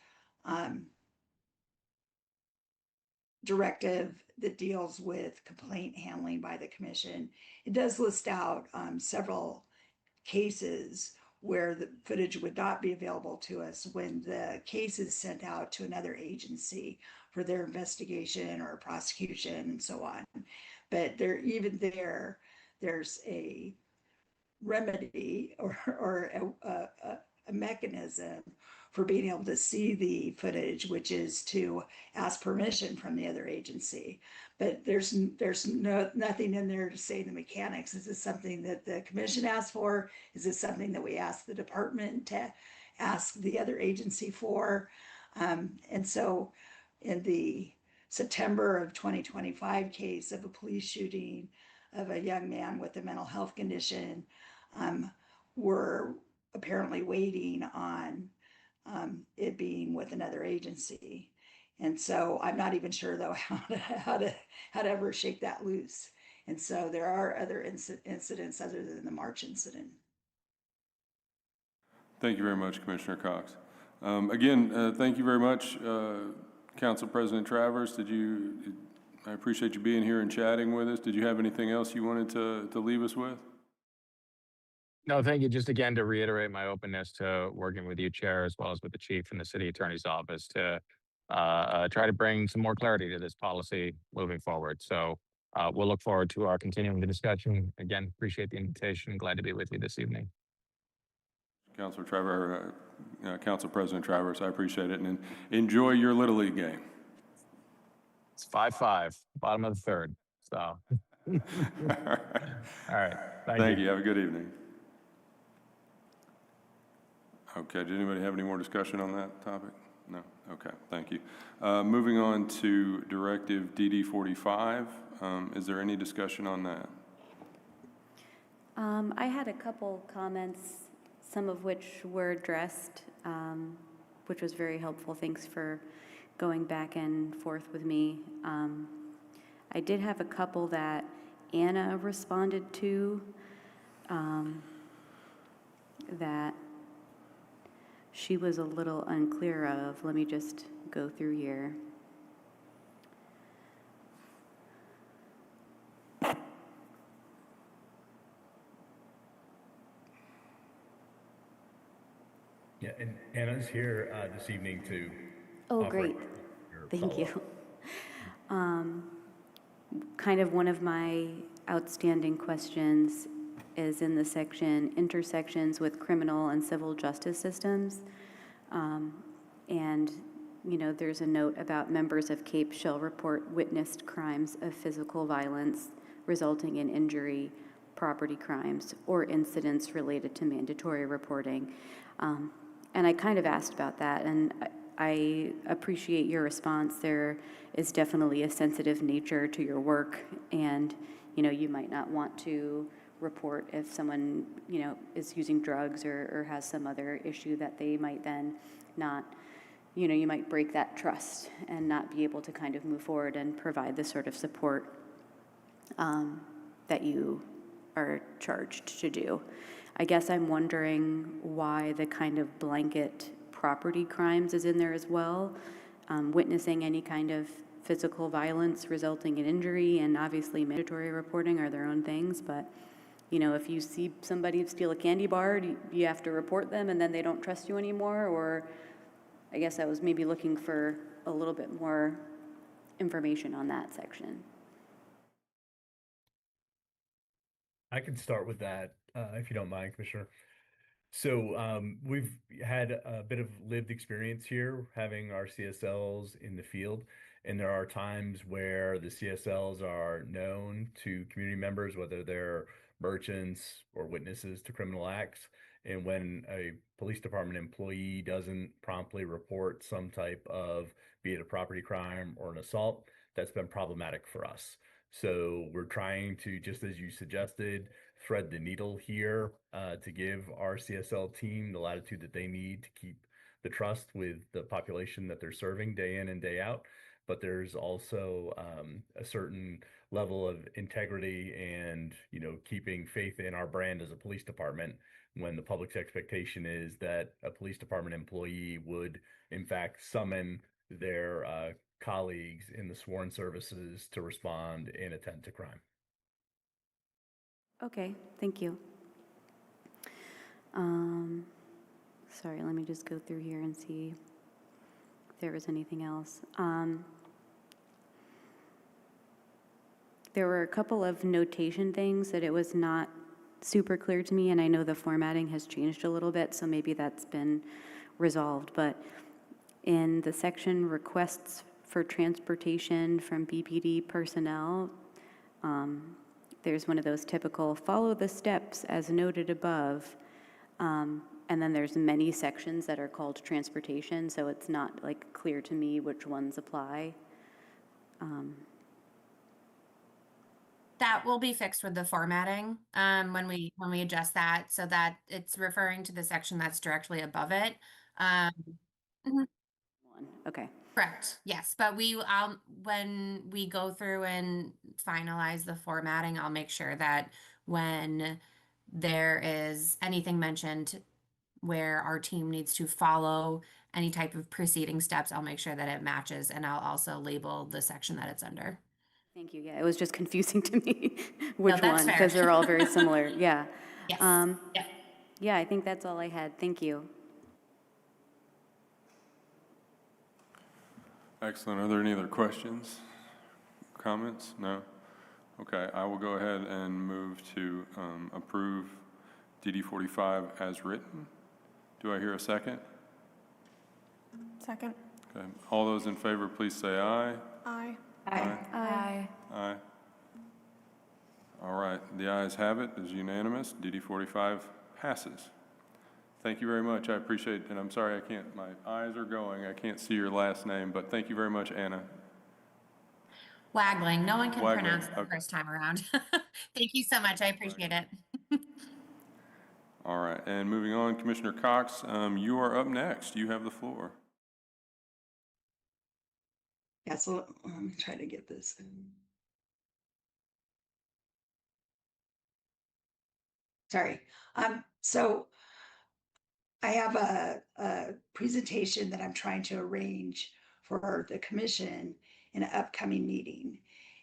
directive that deals with complaint handling by the commission, it does list out several cases where the footage would not be available to us when the case is sent out to another agency for their investigation or prosecution and so on. But there's a remedy or a mechanism for being able to see the footage, which is to ask permission from the other agency. But there's nothing in there to say the mechanics. Is this something that the commission asked for? Is this something that we ask the department to ask the other agency for? And so in the September of 2025 case of a police shooting of a young man with a mental health condition, we're apparently waiting on it being with another agency. And so I'm not even sure though how to ever shake that loose. And so there are other incidents other than the March incident. Thank you very much, Commissioner Cox. Again, thank you very much, Council President Travers. I appreciate you being here and chatting with us. Did you have anything else you wanted to leave us with? No, thank you. Just again, to reiterate my openness to working with you, Chair, as well as with the Chief and the City Attorney's Office to try to bring some more clarity to this policy moving forward. So we'll look forward to our continuing the discussion. Again, appreciate the invitation. Glad to be with you this evening. Council President Travers, I appreciate it, and enjoy your Little League game. It's 5-5, bottom of the third. So, all right. Thank you. Have a good evening. Okay, did anybody have any more discussion on that topic? No? Okay, thank you. Moving on to Directive DD45. Is there any discussion on that? I had a couple comments, some of which were addressed, which was very helpful. Thanks for going back and forth with me. I did have a couple that Anna responded to that she was a little unclear of. Let me just go through here. Yeah, and Anna's here this evening to Oh, offer great. your Thank you. follow-up. Kind of one of my outstanding questions is in the section intersections with criminal and civil justice systems. And, you know, there's a note about members of CAPE shall report witnessed crimes of physical violence resulting in injury, property crimes, or incidents related to mandatory reporting. And I kind of asked about that, and I appreciate your response. There is definitely a sensitive nature to your work, and, you know, you might not want to report if someone, you know, is using drugs or has some other issue that they might then not, you know, you might break that trust and not be able to kind of move forward and provide the sort of support that you are charged to do. I guess I'm wondering why the kind of blanket property crimes is in there as well. Witnessing any kind of physical violence resulting in injury, and obviously mandatory reporting are their own things, but you know, if you see somebody steal a candy bar, you have to report them and then they don't trust you anymore. Or I guess I was maybe looking for a little bit more information on that section. I can start with that, if you don't mind, Commissioner. So we've had a bit of lived experience here, having our CSLs in the field, and there are times where the CSLs are known to community members, whether they're merchants or witnesses to criminal acts. And when a police department employee doesn't promptly report some type of, be it a property crime or an assault, that's been problematic for us. So we're trying to, just as you suggested, thread the needle here to give our CSL team the latitude that they need to keep the trust with the population that they're serving day in and day out. But there's also a certain level of integrity and, you know, keeping faith in our brand as a police department when the public's expectation is that a police department employee would, in fact, summon their colleagues in the sworn services to respond and attend to crime. Okay, thank you. Sorry, let me just go through here and see if there was anything else. There were a couple of notation things that it was not super clear to me, and I know the formatting has changed a little bit, so maybe that's been resolved. But in the section requests for transportation from BPD personnel, there's one of those typical follow the steps as noted above. And then there's many sections that are called transportation, so it's not like clear to me which ones apply. That will be fixed with the formatting when we adjust that so that it's referring to the section that's directly above it. Mhm. One, okay. Correct. Yes, but when we go through and finalize the formatting, I'll make sure that when there is anything mentioned where our team needs to follow any type of preceding steps, I'll make sure that it matches, and I'll also label the section that it's under. Thank you. Yeah, it was just confusing to me which that's one, because fair. they're all very similar. Yeah. Yes. Yep. Yeah, I think that's all I had. Thank you. Excellent. Are there any other questions, comments? No? Okay, I will go ahead and move to approve DD 45 as written. Do I hear a second? Second. Okay, all those in favor, please say aye. Aye. Aye. Aye. Aye. All right, the ayes have it. It's unanimous. DD 45 passes. Thank you very much. I appreciate it. And I'm sorry my eyes are going. I can't see your last name, but thank you very much, Anna. Waggling. No one can Waggling, pronounce it the okay. first time around. Thank you so much. I appreciate it. All right, and moving on, Commissioner Cox, you are up next. You have the floor. Yeah, so let me try to get this. Sorry. So I have a presentation that I'm trying to arrange for the commission in an upcoming meeting.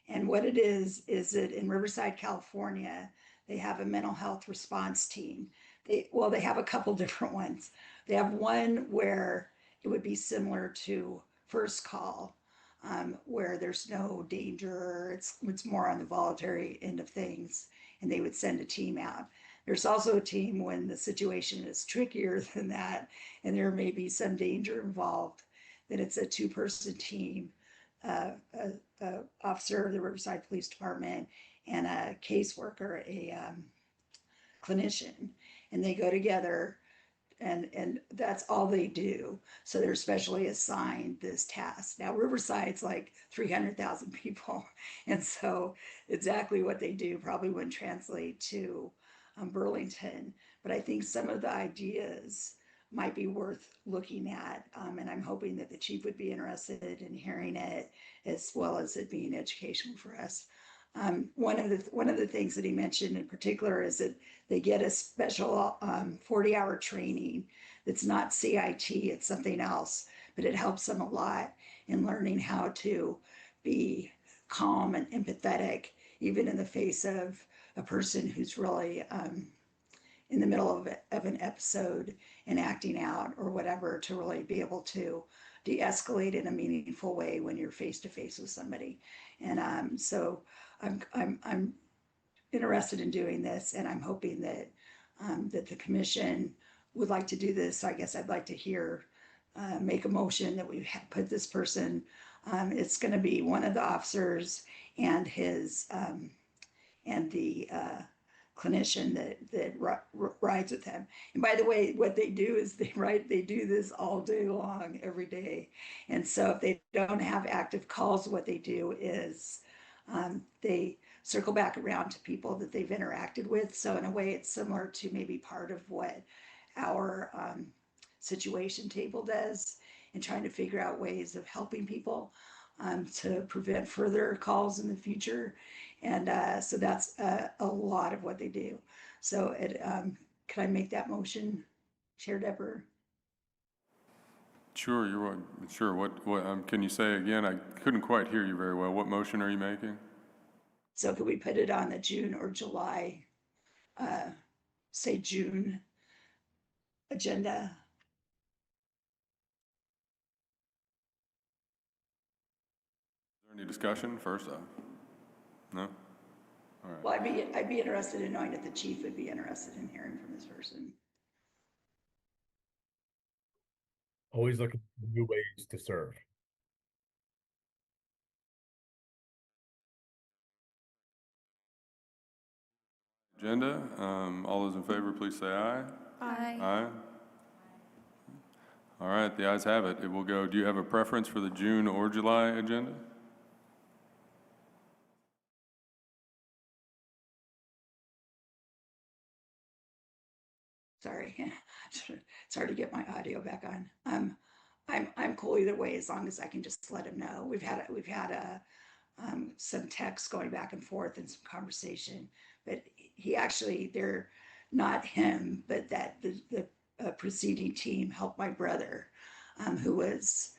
And what it is that in Riverside, California, they have a mental health response team. They have a couple different ones. They have one where it would be similar to First Call, where there's no danger. It's more on the voluntary end of things, and they would send a team out. There's also a team when the situation is trickier than that, and there may be some danger involved, then it's a two-person team, a officer of the Riverside Police Department and a caseworker, a clinician, and they go together and that's all they do. So they're specially assigned this task. Now Riverside's like 300,000 people, and so exactly what they do probably wouldn't translate to Burlington, but I think some of the ideas might be worth looking at, and I'm hoping that the chief would be interested in hearing it, as well as it being educational for us. One of the things that he mentioned in particular is that they get a special 40-hour training that's not CIT, it's something else, but it helps them a lot in learning how to be calm and empathetic, even in the face of a person who's really in the middle of an episode and acting out or whatever, to really be able to de-escalate in a meaningful way when you're face to face with somebody. And so I'm interested in doing this, and I'm hoping that that the commission would like to do this. So I guess I'd like to hear make a motion that we put this person. It's going to be one of the officers and his and the clinician that rides with him. And by the way, what they do is they do this all day long, every day. And so if they don't have active calls, what they do is they circle back around to people that they've interacted with. So in a way, it's similar to maybe part of what our situation table does, and trying to figure out ways of helping people to prevent further calls in the future. And so that's a lot of what they do. So could I make that motion, Chair Depper? Sure, sure. What, can you say again? I couldn't quite hear you very well. What motion are you making? So could we put it on the June or July, say June agenda? Is there any discussion first off? No? All right. Well, I'd be interested in knowing if the chief would be interested in hearing from this person. Always looking for new ways to serve. Agenda, all those in favor, please say aye. Aye. Aye. All right, the ayes have it. It will go, do you have a preference for the June or July agenda? Sorry, it's hard to get my audio back on. I'm cool either way as long as I can just let him know. We've had some text going back and forth and some conversation, but he actually, they're not him, but that the preceding team helped my brother, who was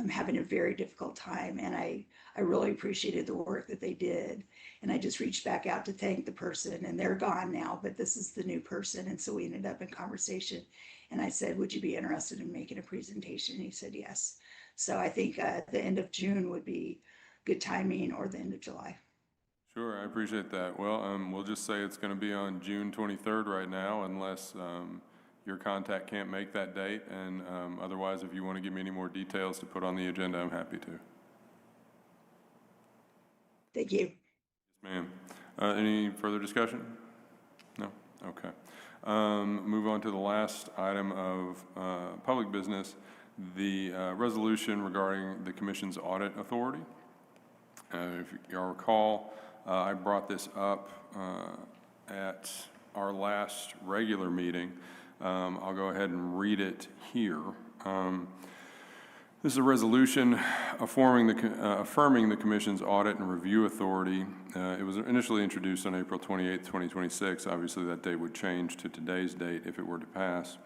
having a very difficult time, and I really appreciated the work that they did. And I just reached back out to thank the person, and they're gone now, but this is the new person. And so we ended up in conversation, and I said, would you be interested in making a presentation? And he said yes. So I think the end of June would be good timing, or the end of July. Sure, I appreciate that. Well, we'll just say it's going to be on June 23rd right now, unless your contact can't make that date. And otherwise, if you want to give me any more details to put on the agenda, I'm happy to. Thank you. Yes, ma'am. Any further discussion? No? Okay. Move on to the last item of public business, the resolution regarding the Commission's audit authority. If y'all recall, I brought this up at our last regular meeting. I'll go ahead and read it here. This is a resolution affirming the Commission's audit and review authority. It was initially introduced on April 28, 2026. Obviously, that date would change to today's date if it were to pass.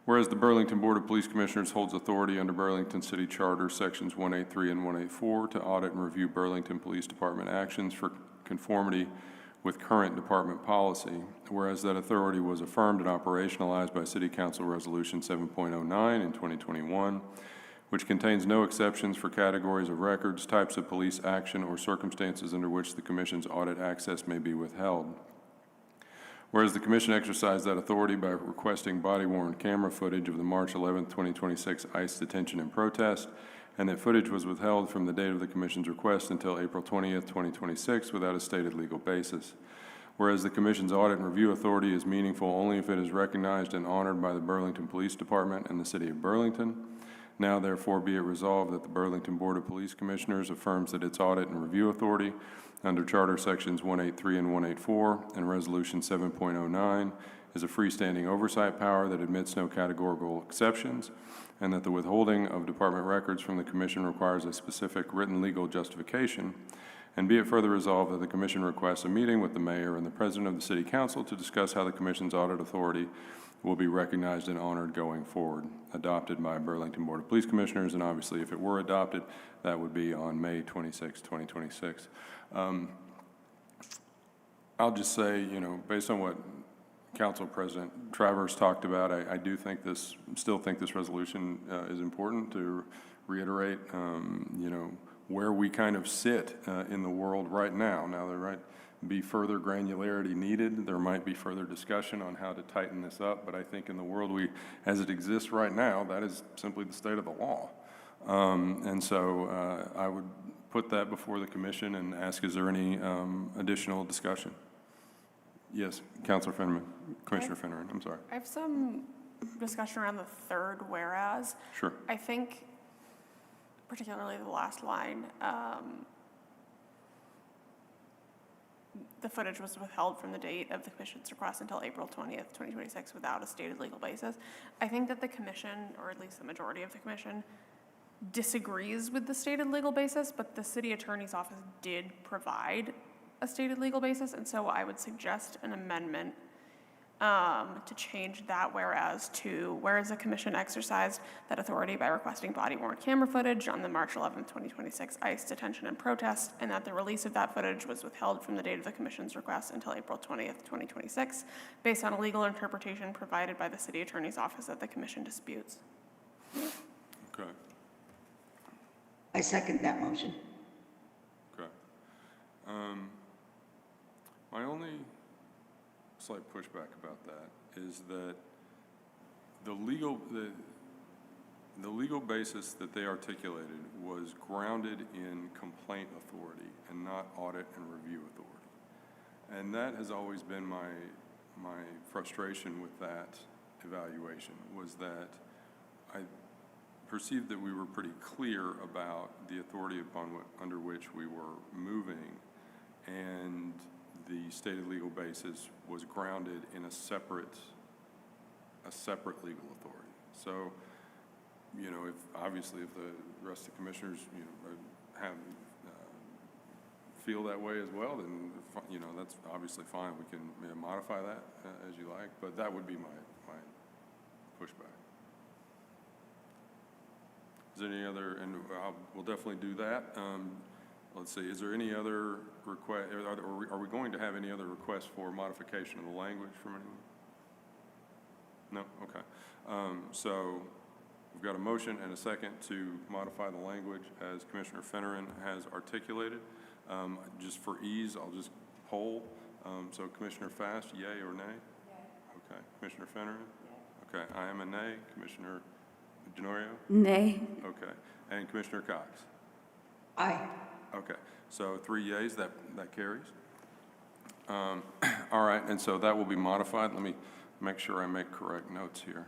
Whereas the Burlington Board of Police Commissioners holds authority under Burlington City Charter Sections 183 and 184 to audit and review Burlington Police Department actions for conformity with current department policy. Whereas that authority was affirmed and operationalized by City Council Resolution 7.09 in 2021, which contains no exceptions for categories of records, types of police action, or circumstances under which the Commission's audit access may be withheld. Whereas the Commission exercised that authority by requesting body-worn camera footage of the March 11, 2026 ICE detention and protest, and that footage was withheld from the date of the Commission's request until April 20th, 2026 without a stated legal basis. Whereas the Commission's audit and review authority is meaningful only if it is recognized and honored by the Burlington Police Department and the City of Burlington. Now therefore be it resolved that the Burlington Board of Police Commissioners affirms that its audit and review authority under Charter Sections 183 and 184 and Resolution 7.09 is a freestanding oversight power that admits no categorical exceptions, and that the withholding of department records from the Commission requires a specific written legal justification. And be it further resolved that the Commission requests a meeting with the Mayor and the President of the City Council to discuss how the Commission's audit authority will be recognized and honored going forward. Adopted by Burlington Board of Police Commissioners, and obviously if it were adopted, that would be on May 26, 2026. I'll just say, based on what Council President Travers talked about, I still think this resolution is important to reiterate, where we kind of sit in the world right now. Now, there might be further granularity needed. There might be further discussion on how to tighten this up, but I think in the world as it exists right now, that is simply the state of the law. And so I would put that before the Commission and ask, is there any additional discussion? Yes, Councilor Finneran, Commissioner Finneran, I'm sorry. I have some discussion around the third whereas. Sure. I think particularly the last line, the footage was withheld from the date of the Commission's request until April 20th, 2026 without a stated legal basis. I think that the Commission, or at least the majority of the Commission, disagrees with the stated legal basis, but the City Attorney's Office did provide a stated legal basis, and so I would suggest an amendment to change that whereas to, whereas the commission exercised that authority by requesting body-worn camera footage on the March 11th, 2026 ICE detention and protest, and that the release of that footage was withheld from the date of the commission's request until April 20th, 2026, based on a legal interpretation provided by the city attorney's office that the commission disputes. Okay, I second that motion. okay. My only slight pushback about that is that the legal basis that they articulated was grounded in complaint authority and not audit and review authority. And that has always been my frustration with that evaluation, was that I perceived that we were pretty clear about the authority under which we were moving, and the stated legal basis was grounded in a separate legal authority. So, you know, if the rest of the commissioners, you know, feel that way as well, then, you know, that's obviously fine. We can modify that as you like, but that would be my pushback. Is there any other, and we'll definitely do that. Let's see, is there any other request, are we going to have any other requests for modification of the language from anyone? No? Okay. So we've got a motion and a second to modify the language as Commissioner Finneran has articulated. Just for ease, I'll just poll. So Commissioner Fast, yay or nay? Yay. Okay. Commissioner Finneran? Yay. Okay, I am a nay. Commissioner Denorio? Nay. Okay. And Commissioner Cox? Aye. Okay, so 3 yeas, that carries. All right, and so that will be modified. Let me make sure I make correct notes here.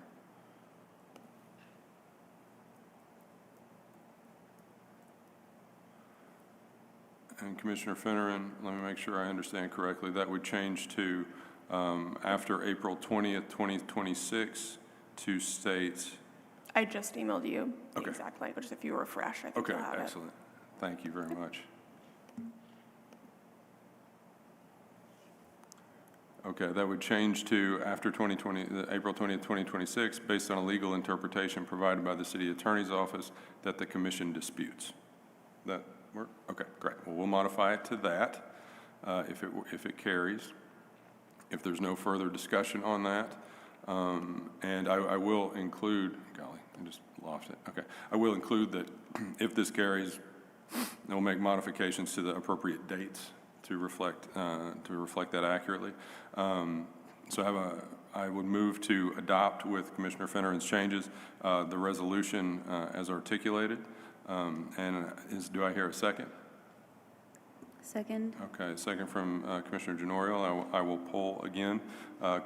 And Commissioner Finneran, let me make sure I understand correctly. That would change to after April 20th, 2026 to state. I just emailed you the Okay. exact language. If you refresh, I think Okay, you'll have excellent. Thank you very much. Okay, that would change to after April 20th, 2026, based on a legal interpretation provided by the city attorney's office that the commission disputes. That work? Okay, great. Well, we'll modify it to that if it carries. If there's no further discussion on that, and I will include, golly, I just lost it. Okay, I will include that if this carries, we'll make modifications to the appropriate dates to reflect that accurately. So I would move to adopt with Commissioner Finneran's changes the resolution as articulated. And do I hear a second? Second. Okay, second from Commissioner Denorio. I will poll again.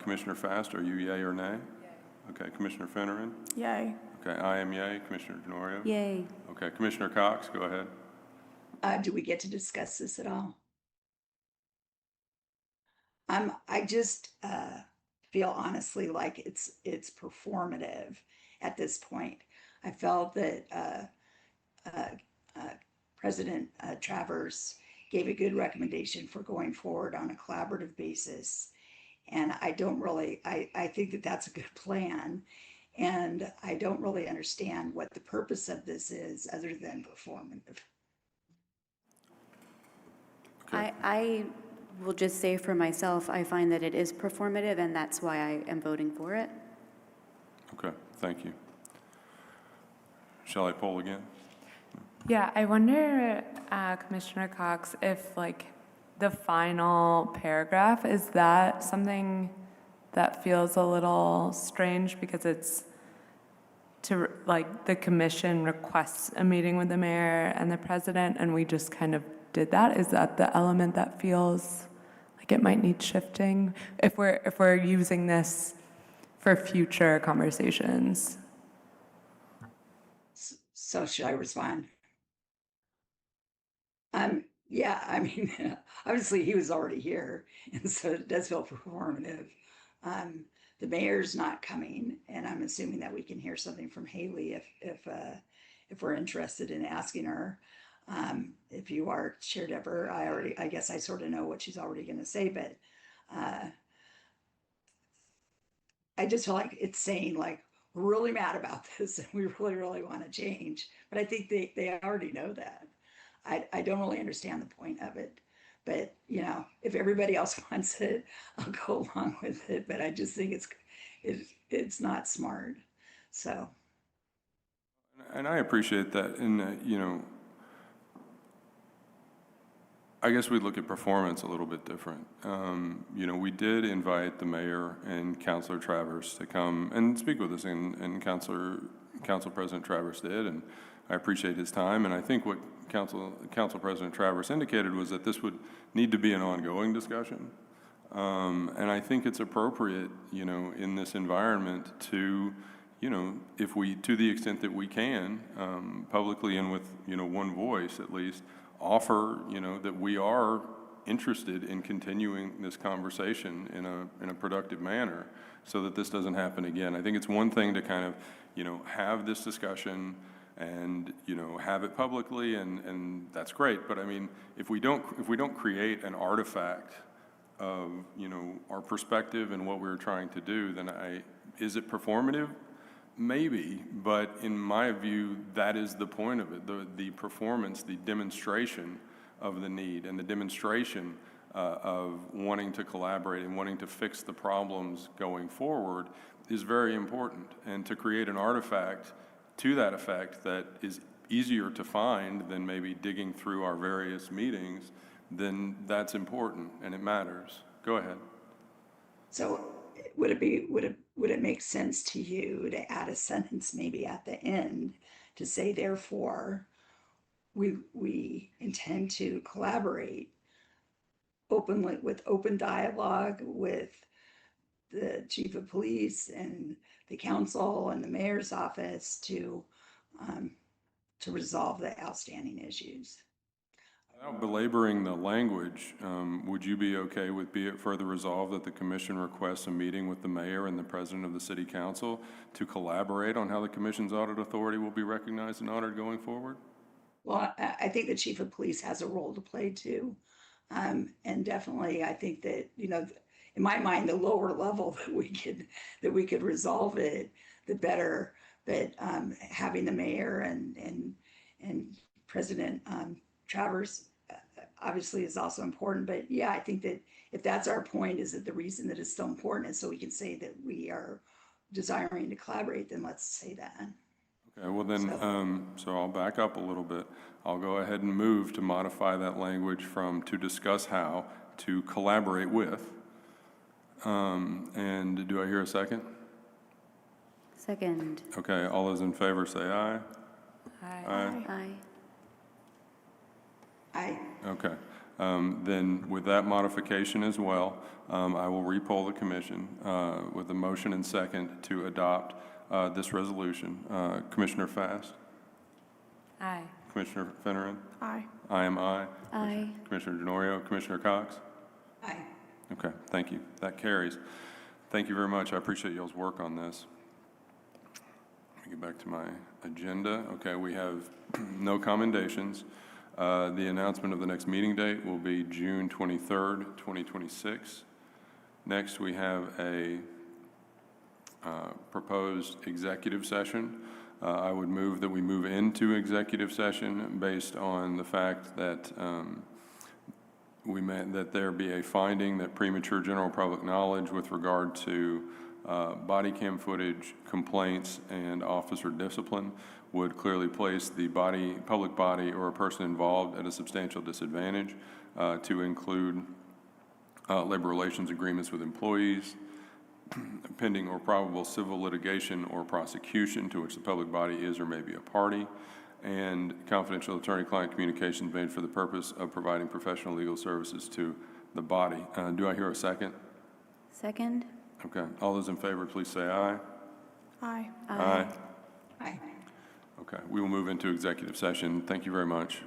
Commissioner Fast, are you yay or nay? Yay. Okay, Commissioner Finneran? Yay. Okay, I am yay. Commissioner Denorio? Yay. Okay, Commissioner Cox, go ahead. Do we get to discuss this at all? I just feel honestly like it's performative at this point. I felt that President Travers gave a good recommendation for going forward on a collaborative basis. And I think that that's a good plan. And I don't really understand what the purpose of this is other than performative. Okay. I will just say for myself, I find that it is performative, and that's why I am voting for it. Okay, thank you. Shall I poll again? Yeah, I wonder, Commissioner Cox, if like the final paragraph, is that something that feels a little strange because it's to like the commission requests a meeting with the mayor and the president and we just kind of did that? Is that the element that feels like it might need shifting if we're using this for future conversations? So should I respond? Yeah, I mean, obviously he was already here, and so it does feel performative. The mayor's not coming, and I'm assuming that we can hear something from Haley if we're interested in asking her. If you are Chair Deborah, I guess I sort of know what she's already going to say, but I just feel like it's saying like, we're really mad about this and we really, really want to change. But I think they already know that. I don't really understand the point of it. But, you know, if everybody else wants it, I'll go along with it. But I just think it's not smart. So, And I appreciate that. And, you know, I guess we look at performance a little bit different. You know, we did invite the mayor and Councilor Travers to come and speak with us, and Council President Travers did, and I appreciate his time. And I think what Council President Travers indicated was that this would need to be an ongoing discussion. And I think it's appropriate, you know, in this environment to, you know, if we, to the extent that we can, publicly and with, you know, one voice at least, offer, you know, that we are interested in continuing this conversation in a productive manner so that this doesn't happen again. I think it's one thing to kind of, you know, have this discussion and, you know, have it publicly, and that's great. But I mean, if we don't create an artifact of, you know, our perspective and what we're trying to do, then is it performative? Maybe, but in my view, that is the point of it. The performance, the demonstration of the need, and the demonstration of wanting to collaborate and wanting to fix the problems going forward is very important. And to create an artifact to that effect that is easier to find than maybe digging through our various meetings, then that's important and it matters. Go ahead. so would it make sense to you to add a sentence maybe at the end to say, therefore, we intend to collaborate openly with open dialogue with the chief of police and the council and the mayor's office to resolve the outstanding issues? Without belaboring the language, would you be okay with be it further resolved that the commission requests a meeting with the mayor and the president of the city council to collaborate on how the commission's audit authority will be recognized and honored going forward? Well, I think the chief of police has a role to play too. And definitely, I think that, you know, in my mind, the lower level that we could resolve it, the better. But having the mayor and President Travers obviously is also important. But yeah, I think that if that's our point, is that the reason that it's so important is so we can say that we are desiring to collaborate, then let's say that. Okay, well then, so I'll back up a little bit. I'll go ahead and move to modify that language from to discuss how to collaborate with. And do I hear a second? Second. Okay, all those in favor say aye. Aye. Aye. Aye. Okay, then with that modification as well, I will repoll the commission with a motion and second to adopt this resolution. Commissioner Fast? Aye. Commissioner Finneran? Aye. I am aye. Aye. Commissioner Denorio? Commissioner Cox? Aye. Okay, thank you. That carries. Thank you very much. I appreciate y'all's work on this. Let me get back to my agenda. Okay, we have no commendations. The announcement of the next meeting date will be June 23rd, 2026. Next, we have a proposed executive session. I would move that we move into executive session based on the fact that that there be a finding that premature general public knowledge with regard to body cam footage, complaints, and officer discipline would clearly place the public body, or a person involved at a substantial disadvantage, to include labor relations agreements with employees, pending or probable civil litigation or prosecution to which the public body is or may be a party, and confidential attorney-client communications made for the purpose of providing professional legal services to the body. Do I hear a second? Second. Okay. All those in favor, please say aye. Aye. Aye. Aye. Okay. We will move into executive session. Thank you very much.